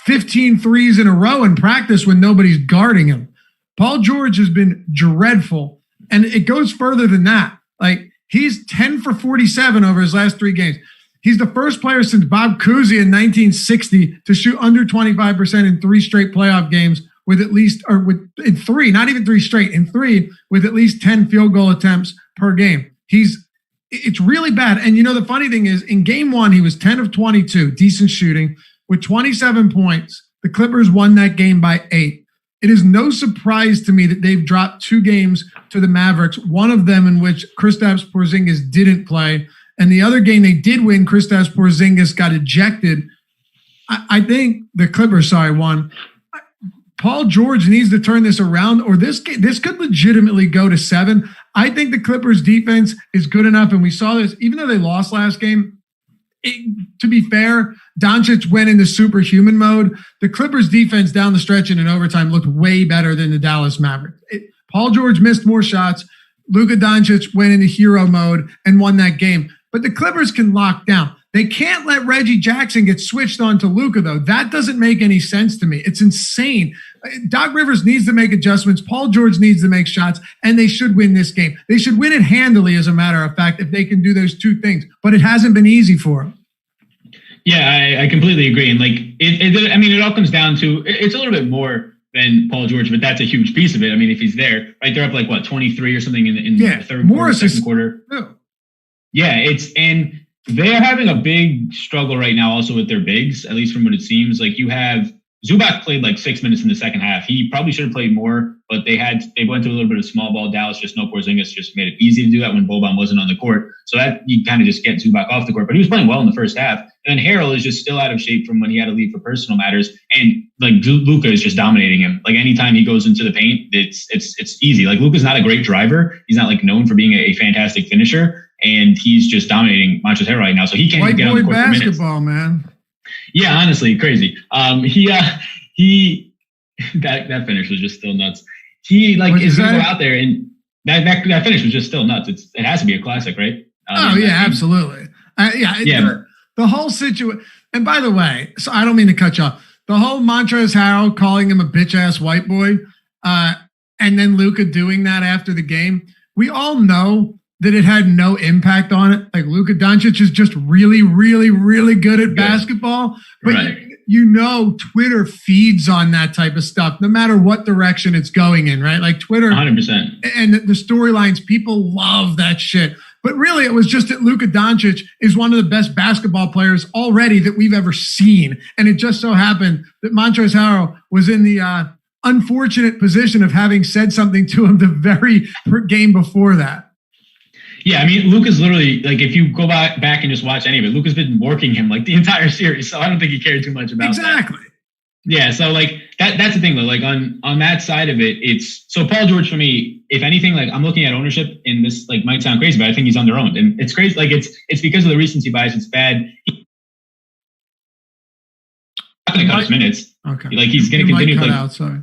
S1: 15 threes in a row in practice when nobody's guarding him. Paul George has been dreadful, and it goes further than that. Like, he's 10 for 47 over his last 3 games. He's the first player since Bob Cousy in 1960 to shoot under 25% in 3 straight playoff games with at least, in 3, not even 3 straight, in 3 with at least 10 field goal attempts per game. It's really bad. And the funny thing is, in game 1, he was 10 of 22, decent shooting, with 27 points. The Clippers won that game by 8. It is no surprise to me that they've dropped 2 games to the Mavericks, one of them in which Kristaps Porzingis didn't play, and the other game they did win, Kristaps Porzingis got ejected. I think the Clippers, won. Paul George needs to turn this around, or this could legitimately go to 7. I think the Clippers defense is good enough, and we saw this, even though they lost last game. To be fair, Doncic went into superhuman mode. The Clippers defense down the stretch and in overtime looked way better than the Dallas Mavericks. Paul George missed more shots. Luka Doncic went into hero mode and won that game. But the Clippers can lock down. They can't let Reggie Jackson get switched on to Luka, though. That doesn't make any sense to me. It's insane. Doc Rivers needs to make adjustments. Paul George needs to make shots, and they should win this game. They should win it handily, as a matter of fact, if they can do those two things. But it hasn't been easy for them.
S2: Yeah, I completely agree. And it all comes down to, it's a little bit more than Paul George, but that's a huge piece of it. I mean, if he's there, right, they're up 23 or something in the third quarter, second quarter. Yeah, and they're having a big struggle right now also with their bigs, at least from what it seems. Like, you have Zubac played 6 minutes in the second half. He probably should have played more, but they went to a little bit of small ball. Dallas no Porzingis just made it easy to do that when Boban wasn't on the court. So that you kind of just get Zubac off the court, but he was playing well in the first half. And then Harrell is just still out of shape from when he had to leave for personal matters. And Luka is just dominating him. Anytime he goes into the paint, it's easy. Luka's not a great driver. He's not known for being a fantastic finisher, and he's just dominating Montrezl Harrell right now. So he can't even get on the court for minutes.
S1: Basketball, man.
S2: Yeah, honestly, crazy. That finish was just still nuts. He is going to go out there, and that finish was just still nuts. It has to be a classic, right?
S1: Absolutely. The whole situation. And by the way, so I don't mean to cut you off. The whole Montrezl Harrell calling him a bitch ass white boy, and then Luka doing that after the game. We all know that it had no impact on it. Luka Doncic is just really, really, really good at basketball. But Twitter feeds on that type of stuff, no matter what direction it's going in, right? Twitter
S2: 100%.
S1: And the storylines, people love that shit. But really, it was just that Luka Doncic is one of the best basketball players already that we've ever seen. And it just so happened that Montrezl Harrell was in the unfortunate position of having said something to him the very game before that.
S2: Yeah, I mean, Luka's literally, if you go back and just watch any of it, Luka's been working him the entire series. So I don't think he cared too much about that.
S1: Exactly.
S2: Yeah, so that's the thing though. On that side of it, it's so Paul George for me. If anything, I'm looking at ownership, and this might sound crazy, but I think he's underowned, and it's crazy. It's because of the recency bias. It's bad. He's not going to cut his minutes.
S1: Okay.
S2: He's going to continue to play.
S1: Out, sorry.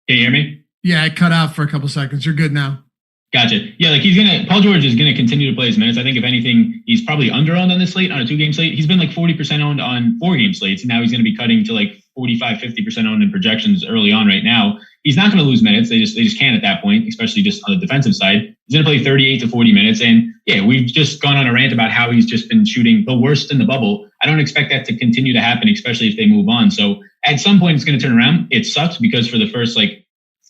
S2: Can you hear me?
S1: Yeah, it cut out for a couple seconds. You're good now.
S2: Gotcha. Yeah, Paul George is going to continue to play his minutes. I think if anything, he's probably underowned on this slate, on a 2-game slate. He's been 40% owned on 4-game slates, and now he's going to be cutting to 45, 50% owned in projections early on right now. He's not going to lose minutes. They just can't at that point, especially just on the defensive side. He's going to play 38 to 40 minutes. And yeah, we've just gone on a rant about how he's just been shooting the worst in the bubble. I don't expect that to continue to happen, especially if they move on. So at some point it's going to turn around. It sucks because for the first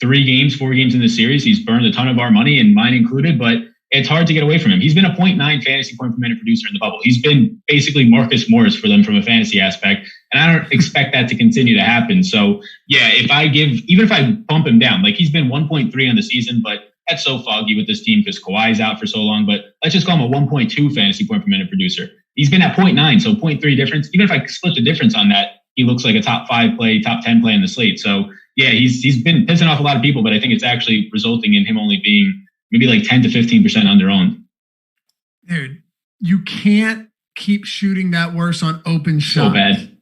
S2: 4 games in the series, he's burned a ton of our money, and mine included, but it's hard to get away from him. He's been a 0.9 fantasy point per minute producer in the bubble. He's been basically Marcus Morris for them from a fantasy aspect, and I don't expect that to continue to happen. So yeah, even if I bump him down, he's been 1.3 on the season, but that's so foggy with this team because Kawhi's out for so long, but let's just call him a 1.2 fantasy point per minute producer. He's been at 0.9, so 0.3 difference. Even if I split the difference on that, he looks like a top 5 play, top 10 play in the slate. So yeah, he's been pissing off a lot of people, but I think it's actually resulting in him only being maybe 10 to 15% underowned.
S1: Dude, you can't keep shooting that worse on open shots.
S2: So bad.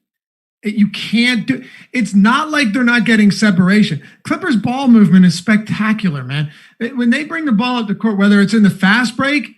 S1: You can't do. It's not like they're not getting separation. Clippers ball movement is spectacular, man. When they bring the ball up the court, whether it's in the fast break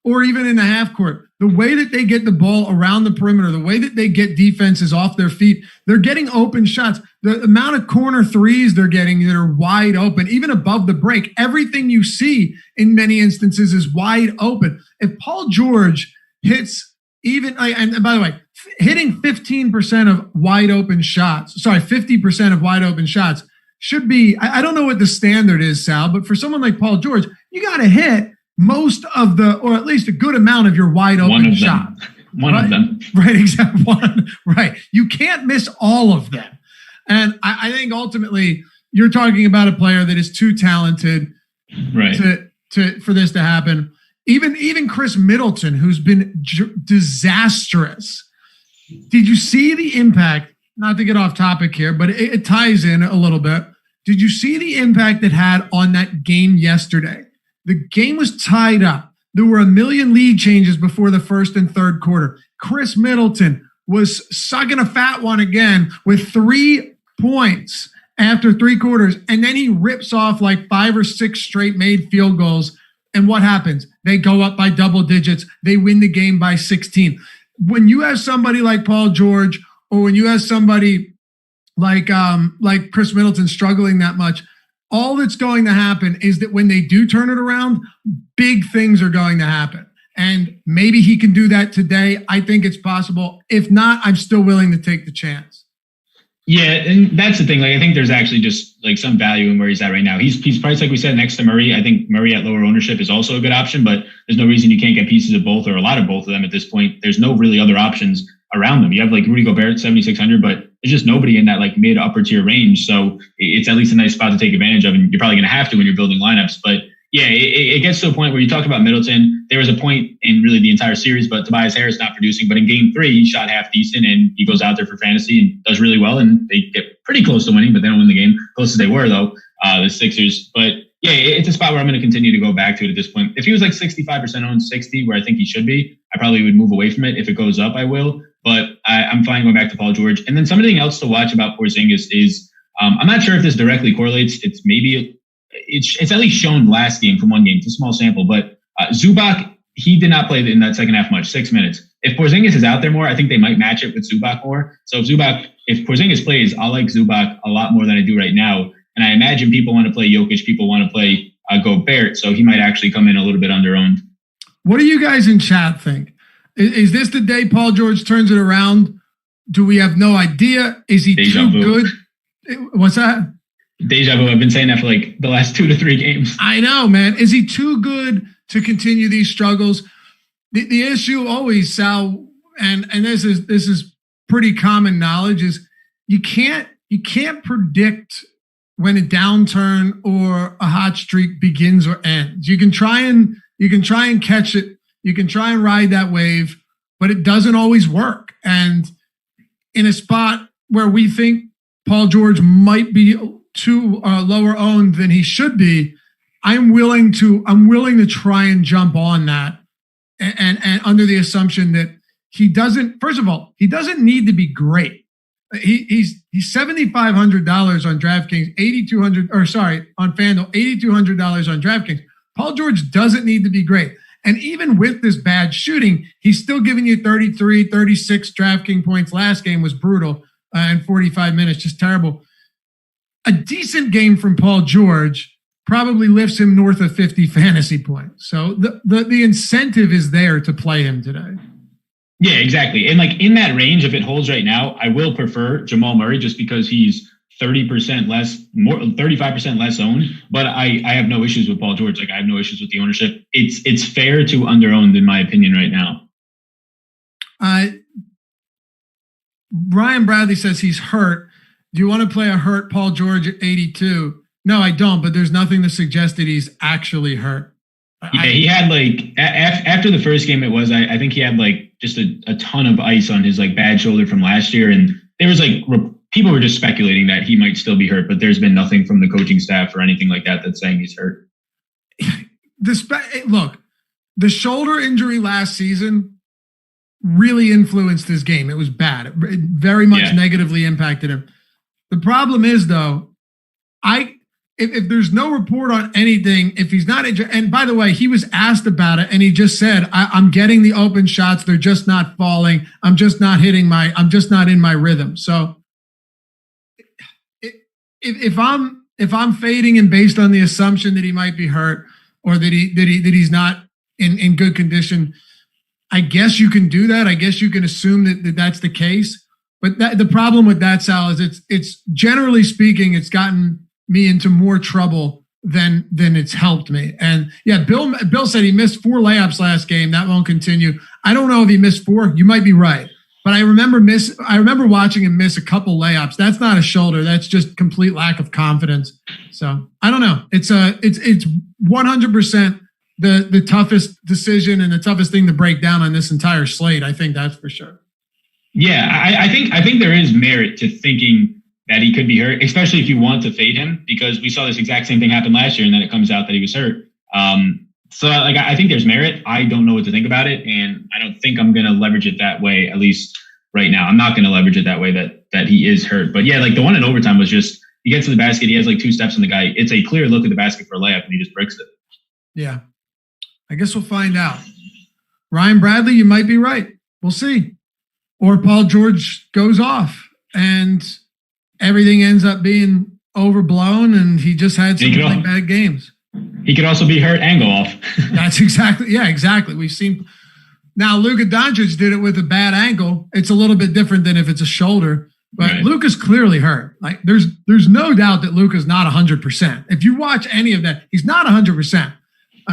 S1: or even in the half court, the way that they get the ball around the perimeter, the way that they get defenses off their feet, they're getting open shots. The amount of corner threes they're getting that are wide open, even above the break, everything you see in many instances is wide open. If Paul George hits and by the way, hitting 15% of wide open shots, 50% of wide open shots should be, I don't know what the standard is, Sal, but for someone like Paul George, you got to hit most of or at least a good amount of your wide open shots.
S2: One of them.
S1: Right, exactly. One, right. You can't miss all of them. And I think ultimately you're talking about a player that is too talented for this to happen. Even Chris Middleton, who's been disastrous. Did you see the impact? Not to get off topic here, but it ties in a little bit. Did you see the impact it had on that game yesterday? The game was tied up. There were a million lead changes before the first and third quarter. Chris Middleton was sucking a fat one again with 3 points after 3 quarters. And then he rips off 5 or 6 straight made field goals. And what happens? They go up by double digits. They win the game by 16. when you have somebody like Paul George, or when you have somebody like Chris Middleton struggling that much, all that's going to happen is that when they do turn it around, big things are going to happen. And maybe he can do that today. I think it's possible. If not, I'm still willing to take the chance.
S2: Yeah, and that's the thing. Like, I think there's actually just like some value in where he's at right now. He's priced, like we said, next to Murray. I think Murray at lower ownership is also a good option, but there's no reason you can't get pieces of both or a lot of both of them at this point. There's no really other options around them. You have like Rudy Gobert, 7,600, but there's just nobody in that like mid upper tier range. So it's at least a nice spot to take advantage of, and you're probably going to have to when you're building lineups. But yeah, it gets to a point where you talk about Middleton. There was a point in really the entire series, but Tobias Harris not producing. But in game 3, he shot half decent, and he goes out there for fantasy and does really well. And they get pretty close to winning, but they don't win the game. Close as they were, though, the Sixers. But yeah, it's a spot where I'm going to continue to go back to it at this point. If he was like 65% owned, 60, where I think he should be, I probably would move away from it. If it goes up, I will. But I'm fine going back to Paul George. And then something else to watch about Porzingis is I'm not sure if this directly correlates. It's maybe it's at least shown last game from one game. It's a small sample, but Zubac, he did not play in that second half much, 6 minutes. If Porzingis is out there more, I think they might match it with Zubac more. So if Porzingis plays, I'll like Zubac a lot more than I do right now. And I imagine people want to play Jokic, people want to play Gobert, so he might actually come in a little bit under-owned.
S1: What do you guys in chat think? Is this the day Paul George turns it around? Do we have no idea? Is he too good? What's that?
S2: Deja vu. I've been saying that for like the last 2 to 3 games.
S1: I know, man. Is he too good to continue these struggles? The issue always, Sal, and this is pretty common knowledge, is you can't predict when a downturn or a hot streak begins or ends. You can try and catch it. You can try and ride that wave, but it doesn't always work. And in a spot where we think Paul George might be too lower owned than he should be, I'm willing to try and jump on that, and under the assumption that he doesn't. First of all, he doesn't need to be great. He's $7,500 on DraftKings, on FanDuel, $8,200 on DraftKings. Paul George doesn't need to be great. And even with this bad shooting, he's still giving you 33, 36 DraftKings points. Last game was brutal in 45 minutes, just terrible. A decent game from Paul George probably lifts him north of 50 fantasy points. So the incentive is there to play him today.
S2: Yeah, exactly. And like in that range, if it holds right now, I will prefer Jamal Murray just because he's 35% less owned. But I have no issues with Paul George. Like I have no issues with the ownership. It's fair to underowned in my opinion right now.
S1: Ryan Bradley says he's hurt. Do you want to play a hurt Paul George at 82? No, I don't, but there's nothing to suggest that he's actually hurt.
S2: Yeah, he had like after the first game I think he had like just a ton of ice on his like bad shoulder from last year. And there was like people were just speculating that he might still be hurt, but there's been nothing from the coaching staff or anything like that that's saying he's hurt.
S1: Look, the shoulder injury last season really influenced his game. It was bad. It very much negatively impacted him. The problem is, though, if there's no report on anything, if he's not injured, and by the way, he was asked about it, and he just said, I'm getting the open shots. They're just not falling. I'm just not in my rhythm. So if I'm fading and based on the assumption that he might be hurt or that he's not in good condition, I guess you can do that. I guess you can assume that that's the case. But the problem with that, Sal, is it's generally speaking, it's gotten me into more trouble than it's helped me. And yeah, Bill said he missed 4 layups last game. That won't continue. I don't know if he missed 4. You might be right. But I remember watching him miss a couple layups. That's not a shoulder. That's just complete lack of confidence. So I don't know. It's 100% the toughest decision and the toughest thing to break down on this entire slate. I think that's for sure.
S2: Yeah, I think there is merit to thinking that he could be hurt, especially if you want to fade him, because we saw this exact same thing happen last year, and then it comes out that he was hurt. So like I think there's merit. I don't know what to think about it, and I don't think I'm going to leverage it that way, at least right now. I'm not going to leverage it that way that he is hurt. But yeah, like the one in overtime was just, he gets to the basket, he has like 2 steps on the guy. It's a clear look at the basket for a layup, and he just bricks it.
S1: Yeah, I guess we'll find out. Ryan Bradley, you might be right. We'll see. Or Paul George goes off and everything ends up being overblown and he just had some really bad games.
S2: He could also be hurt and go off.
S1: That's exactly. We've seen now Luka Doncic did it with a bad ankle. It's a little bit different than if it's a shoulder, but right. Luka's clearly hurt. Like there's no doubt that Luka's not 100%. If you watch any of that, he's not 100%.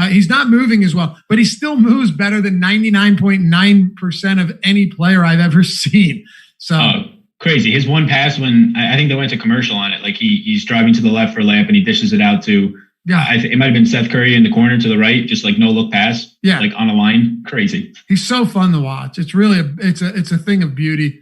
S1: He's not moving as well, but he still moves better than 99.9% of any player I've ever seen. So
S2: crazy. His one pass when I think they went to commercial on it, like he's driving to the left for a layup and he dishes it out to, it might have been Seth Curry in the corner to the right, just like no look pass, like on a line. Crazy.
S1: He's so fun to watch. It's really it's a thing of beauty.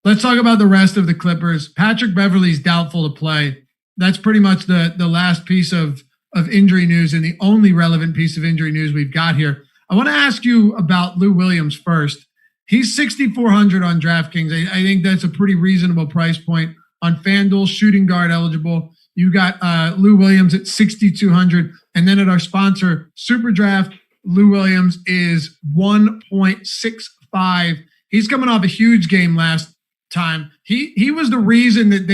S1: Let's talk about the rest of the Clippers. Patrick Beverley's doubtful to play. That's pretty much the last piece of injury news and the only relevant piece of injury news we've got here. I want to ask you about Lou Williams first. He's 6,400 on DraftKings. I think that's a pretty reasonable price point. On FanDuel, shooting guard eligible. You got Lou Williams at 6,200. And then at our sponsor, SuperDraft, Lou Williams is 1.65. He's coming off a huge game last time. He was the reason that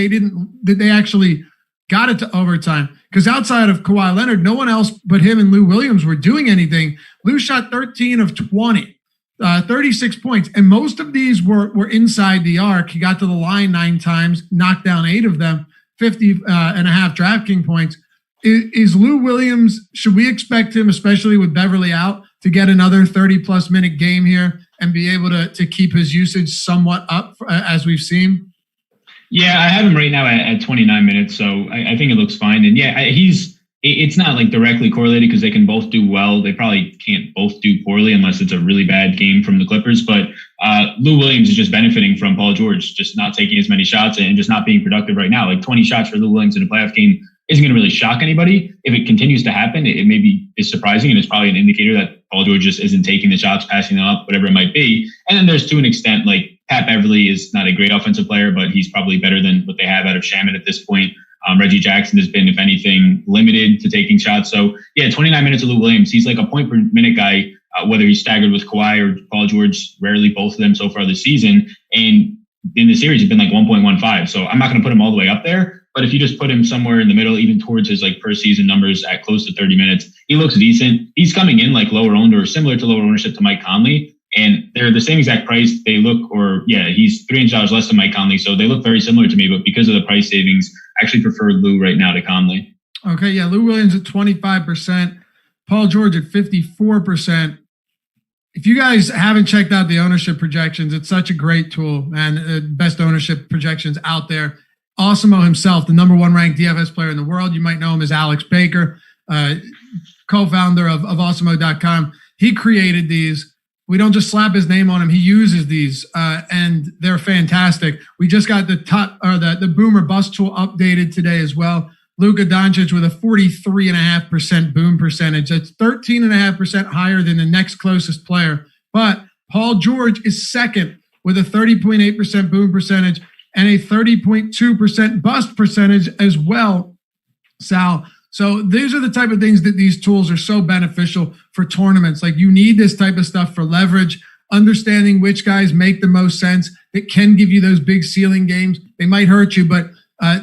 S1: they actually got it to overtime. Because outside of Kawhi Leonard, no one else but him and Lou Williams were doing anything. Lou shot 13 of 20, 36 points. And most of these were inside the arc. He got to the line 9 times, knocked down 8 of them, 50 and a half DraftKings points. Is Lou Williams, should we expect him, especially with Beverly out, to get another 30-plus minute game here and be able to keep his usage somewhat up as we've seen?
S2: Yeah, I have him right now at 29 minutes, so I think it looks fine. And yeah, it's not like directly correlated because they can both do well. They probably can't both do poorly unless it's a really bad game from the Clippers. But Lou Williams is just benefiting from Paul George just not taking as many shots and just not being productive right now. Like 20 shots for Lou Williams in a playoff game isn't going to really shock anybody. If it continues to happen, it maybe is surprising, and it's probably an indicator that Paul George just isn't taking the shots, passing them up, whatever it might be. And then there's, to an extent, like Pat Beverly is not a great offensive player, but he's probably better than what they have out of Shaman at this point. Reggie Jackson has been, if anything, limited to taking shots. So yeah, 29 minutes of Lou Williams. He's like a point per minute guy, whether he's staggered with Kawhi or Paul George, rarely both of them so far this season. And in the series, it's been like 1.15. So I'm not going to put him all the way up there. But if you just put him somewhere in the middle, even towards his like per season numbers at close to 30 minutes, he looks decent. He's coming in like lower owned or similar to lower ownership to Mike Conley. And they're the same exact price. They look, he's $300 less than Mike Conley. So they look very similar to me, but because of the price savings, I actually prefer Lou right now to Conley.
S1: Okay. Yeah. Lou Williams at 25%, Paul George at 54%. If you guys haven't checked out the ownership projections, it's such a great tool, man. Best ownership projections out there. Awesemo himself, the number 1 ranked DFS player in the world. You might know him as Alex Baker, co-founder of Awesemo.com. He created these. We don't just slap his name on them. He uses these, and they're fantastic. We just got the Boomer Bust tool updated today as well. Luka Doncic with a 43.5% boom percentage. That's 13.5% higher than the next closest player. But Paul George is second with a 30.8% boom percentage and a 30.2% bust percentage as well, Sal. So these are the type of things that these tools are so beneficial for tournaments. Like you need this type of stuff for leverage, understanding which guys make the most sense. It can give you those big ceiling games. They might hurt you, but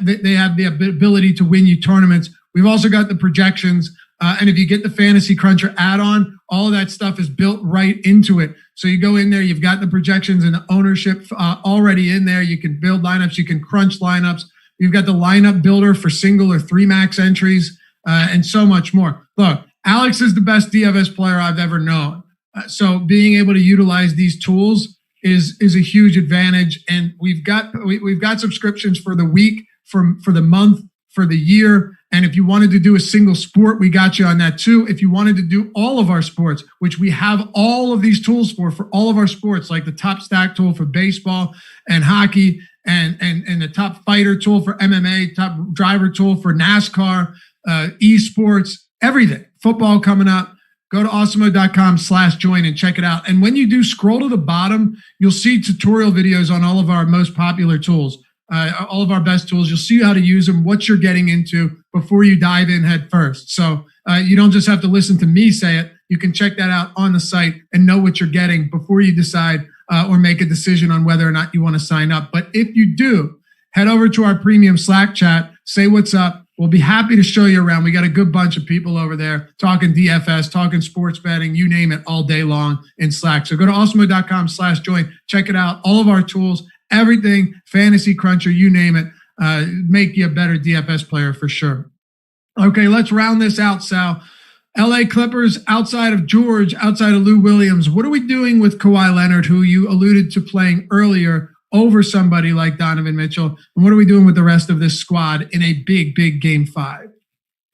S1: they have the ability to win you tournaments. We've also got the projections. And if you get the Fantasy Cruncher add-on, all of that stuff is built right into it. So you go in there, you've got the projections and the ownership already in there. You can build lineups. You can crunch lineups. You've got the lineup builder for single or 3 max entries and so much more. Look, Alex is the best DFS player I've ever known. So being able to utilize these tools is a huge advantage. And we've got subscriptions for the week, for the month, for the year. And if you wanted to do a single sport, we got you on that too. If you wanted to do all of our sports, which we have all of these tools for all of our sports, like the top stack tool for baseball and hockey and the top fighter tool for MMA, top driver tool for NASCAR, esports, everything. Football coming up. Go to awesemo.com/join and check it out. And when you do, scroll to the bottom, you'll see tutorial videos on all of our most popular tools. All of our best tools. You'll see how to use them, what you're getting into before you dive in head first. So you don't just have to listen to me say it. You can check that out on the site and know what you're getting before you decide, or make a decision on whether or not you want to sign up. But if you do, head over to our premium Slack chat, say what's up. We'll be happy to show you around. We got a good bunch of people over there talking DFS, talking sports betting, you name it, all day long in Slack. So go to awesemo.com/join. Check it out. All of our tools, everything, Fantasy Cruncher, you name it, make you a better DFS player for sure. Okay, let's round this out, Sal. LA Clippers, outside of George, outside of Lou Williams, what are we doing with Kawhi Leonard, who you alluded to playing earlier, over somebody like Donovan Mitchell? And what are we doing with the rest of this squad in a big, big game 5?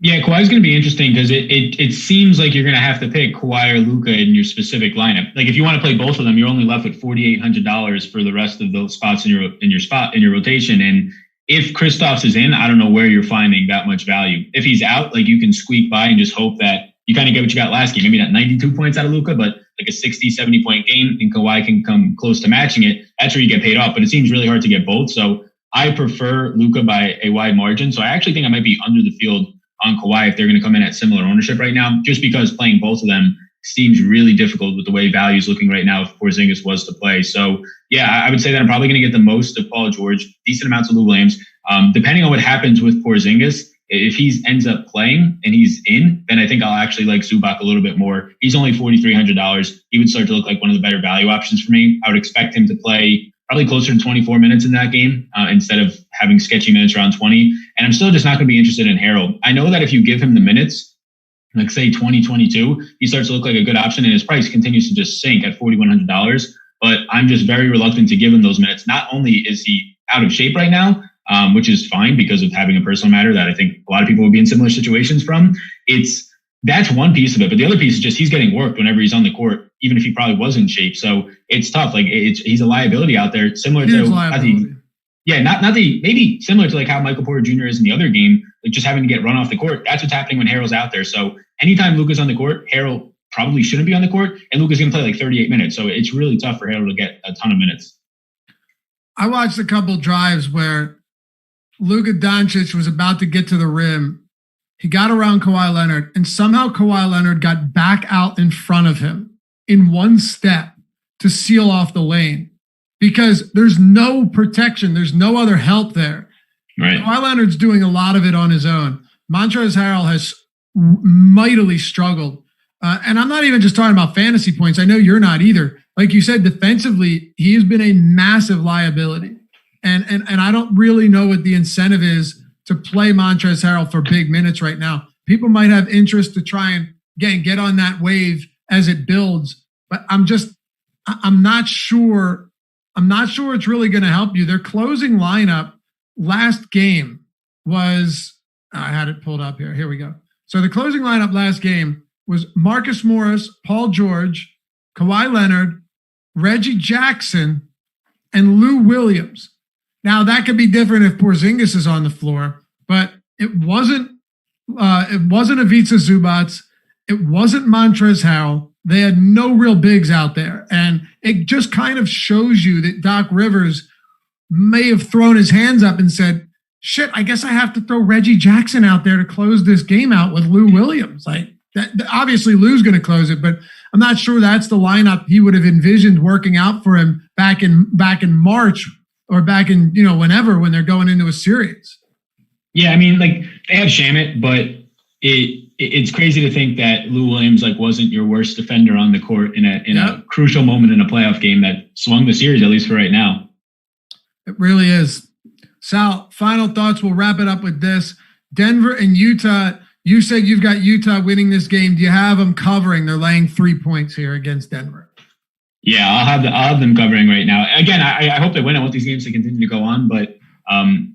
S2: Yeah, Kawhi's going to be interesting because it seems like you're going to have to pick Kawhi or Luka in your specific lineup. Like if you want to play both of them, you're only left with $4,800 for the rest of those spots in your rotation. And if Kristaps is in, I don't know where you're finding that much value. If he's out, like you can squeak by and just hope that you kind of get what you got last game. Maybe not 92 points out of Luka, but like a 60, 70 point game, and Kawhi can come close to matching it. That's where you get paid off, but it seems really hard to get both. So I prefer Luka by a wide margin. So I actually think I might be under the field on Kawhi if they're going to come in at similar ownership right now, just because playing both of them seems really difficult with the way value is looking right now if Porzingis was to play. So yeah, I would say that I'm probably going to get the most of Paul George, decent amounts of Lou Williams. Depending on what happens with Porzingis, if he ends up playing and he's in, then I think I'll actually like Zubac a little bit more. He's only $4,300. He would start to look like one of the better value options for me. I would expect him to play probably closer to 24 minutes in that game instead of having sketchy minutes around 20. And I'm still just not going to be interested in Harrell. I know that if you give him the minutes, like say 2022, he starts to look like a good option and his price continues to just sink at $4,100. But I'm just very reluctant to give him those minutes. Not only is he out of shape right now, which is fine because of having a personal matter that I think a lot of people would be in similar situations from. That's one piece of it. But the other piece is just he's getting worked whenever he's on the court, even if he probably was in shape. So it's tough. Like he's a liability out there, similar to maybe similar to like how Michael Porter Jr. is in the other game, like just having to get run off the court. That's what's happening when Harrell's out there. So anytime Luka's on the court, Harrell probably shouldn't be on the court, and Luka's going to play like 38 minutes. So it's really tough for Harrell to get a ton of minutes.
S1: I watched a couple drives where Luka Doncic was about to get to the rim. He got around Kawhi Leonard, and somehow Kawhi Leonard got back out in front of him in one step to seal off the lane because there's no protection. There's no other help there.
S2: Right.
S1: Kawhi Leonard's doing a lot of it on his own. Montrezl Harrell has mightily struggled. And I'm not even just talking about fantasy points. I know you're not either. Like you said, defensively, he has been a massive liability. And I don't really know what the incentive is to play Montrezl Harrell for big minutes right now. People might have interest to try and get on that wave as it builds, but I'm not sure. I'm not sure it's really going to help you. Their closing lineup last game was, I had it pulled up here. Here we go. So the closing lineup last game was Marcus Morris, Paul George, Kawhi Leonard, Reggie Jackson, and Lou Williams. Now that could be different if Porzingis is on the floor, but it wasn't Ivica Zubac. It wasn't Montrezl Harrell. They had no real bigs out there. And it just kind of shows you that Doc Rivers may have thrown his hands up and said, shit, I guess I have to throw Reggie Jackson out there to close this game out with Lou Williams. Like that, obviously Lou's going to close it, but I'm not sure that's the lineup he would have envisioned working out for him back in March or back in, whenever, when they're going into a series.
S2: Yeah. I mean, like they have Shamet, but it's crazy to think that Lou Williams wasn't your worst defender on the court in a crucial moment in a playoff game that swung the series, at least for right now.
S1: It really is. Sal, final thoughts. We'll wrap it up with this. Denver and Utah. You said you've got Utah winning this game. Do you have them covering? They're laying 3 points here against Denver.
S2: Yeah, I'll have them covering right now. Again, I hope they win. I want these games to continue to go on, but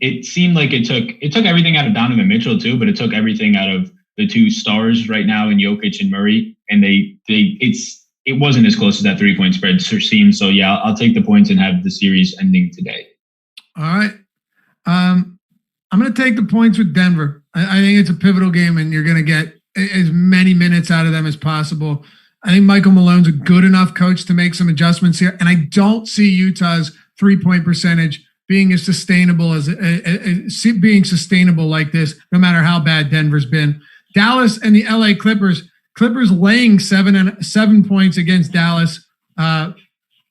S2: it seemed like it took everything out of Donovan Mitchell too, but it took everything out of the two stars right now in Jokic and Murray, and it wasn't as close as that 3-point spread seems. So yeah, I'll take the points and have the series ending today.
S1: All right. I'm going to take the points with Denver. I think it's a pivotal game, and you're going to get as many minutes out of them as possible. I think Michael Malone's a good enough coach to make some adjustments here, and I don't see Utah's 3-point percentage being as sustainable being sustainable like this, no matter how bad Denver's been. Dallas and the LA Clippers laying 7 points against Dallas.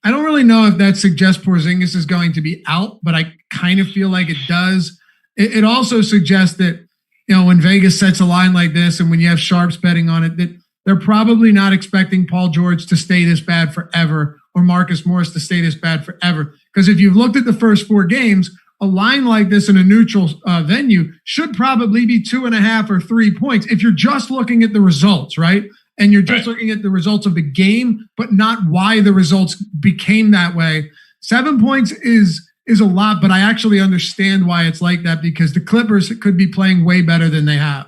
S1: I don't really know if that suggests Porzingis is going to be out, but I kind of feel like it does. It also suggests that, when Vegas sets a line like this and when you have sharps betting on it, that they're probably not expecting Paul George to stay this bad forever or Marcus Morris to stay this bad forever. Because if you've looked at the first 4 games, a line like this in a neutral venue should probably be 2.5 or 3 points. If you're just looking at the results, right? And you're just looking at the results of the game, but not why the results became that way. 7 points is a lot, but I actually understand why it's like that because the Clippers could be playing way better than they have.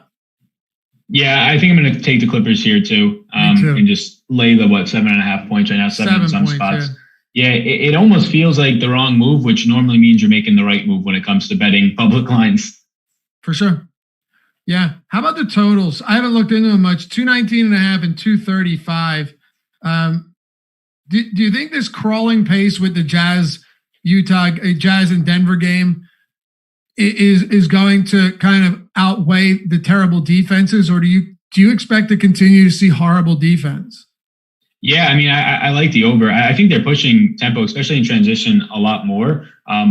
S2: Yeah, I think I'm going to take the Clippers here too, and just lay the 7.5 points right now, 7 in some spots. Yeah, it almost feels like the wrong move, which normally means you're making the right move when it comes to betting public lines.
S1: For sure. Yeah. How about the totals? I haven't looked into them much. 219.5 and 235. Do you think this crawling pace with the Jazz and Denver game is going to kind of outweigh the terrible defenses, or do you expect to continue to see horrible defense?
S2: Yeah, I mean, I like the over. I think they're pushing tempo, especially in transition, a lot more.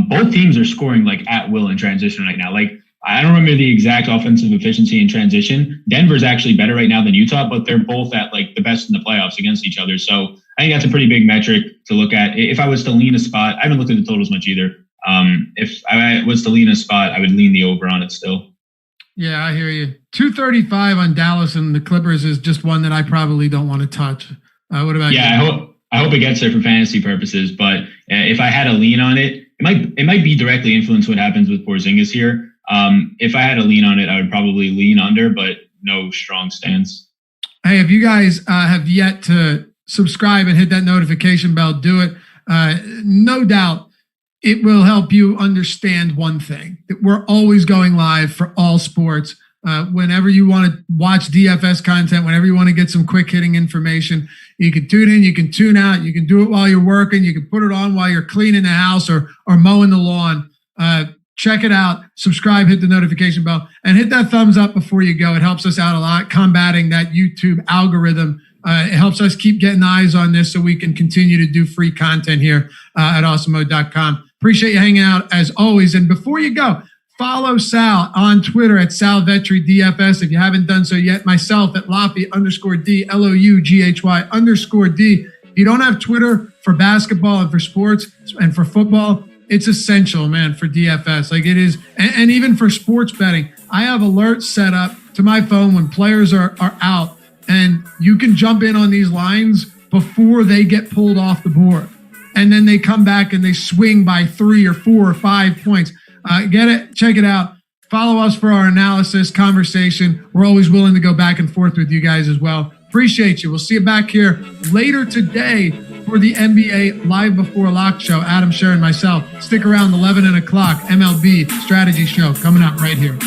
S2: Both teams are scoring like at will in transition right now. Like, I don't remember the exact offensive efficiency in transition. Denver's actually better right now than Utah, but they're both at like the best in the playoffs against each other. So I think that's a pretty big metric to look at. If I was to lean a spot, I haven't looked at the totals much either. If I was to lean a spot, I would lean the over on it still.
S1: Yeah, I hear you. 235 on Dallas and the Clippers is just one that I probably don't want to touch. What about you?
S2: I hope it gets there for fantasy purposes, but if I had a lean on it, it might be directly influence what happens with Porzingis here. If I had a lean on it, I would probably lean under, but no strong stance.
S1: Hey, if you guys have yet to subscribe and hit that notification bell, do it. No doubt it will help you understand one thing, that we're always going live for all sports. Whenever you want to watch DFS content, whenever you want to get some quick hitting information, you can tune in, you can tune out, you can do it while you're working, you can put it on while you're cleaning the house or mowing the lawn. Check it out, subscribe, hit the notification bell, and hit that thumbs up before you go. It helps us out a lot, combating that YouTube algorithm. It helps us keep getting eyes on this so we can continue to do free content here at Awesemo.com. Appreciate you hanging out as always. And before you go, follow Sal on Twitter at Sal Vetri DFS. If you haven't done so yet, myself at Loughy_D, LOUGHY_D. If you don't have Twitter for basketball and for sports and for football, it's essential, man, for DFS. Like it is, and even for sports betting. I have alerts set up to my phone when players are out, and you can jump in on these lines before they get pulled off the board. And then they come back and they swing by 3 or 4 or 5 points. Get it, check it out. Follow us for our analysis, conversation. We're always willing to go back and forth with you guys as well. Appreciate you. We'll see you back here later today for the NBA Live Before Lock show. Adam, Sharon, myself. Stick around, 11 o'clock, MLB strategy show coming up right here.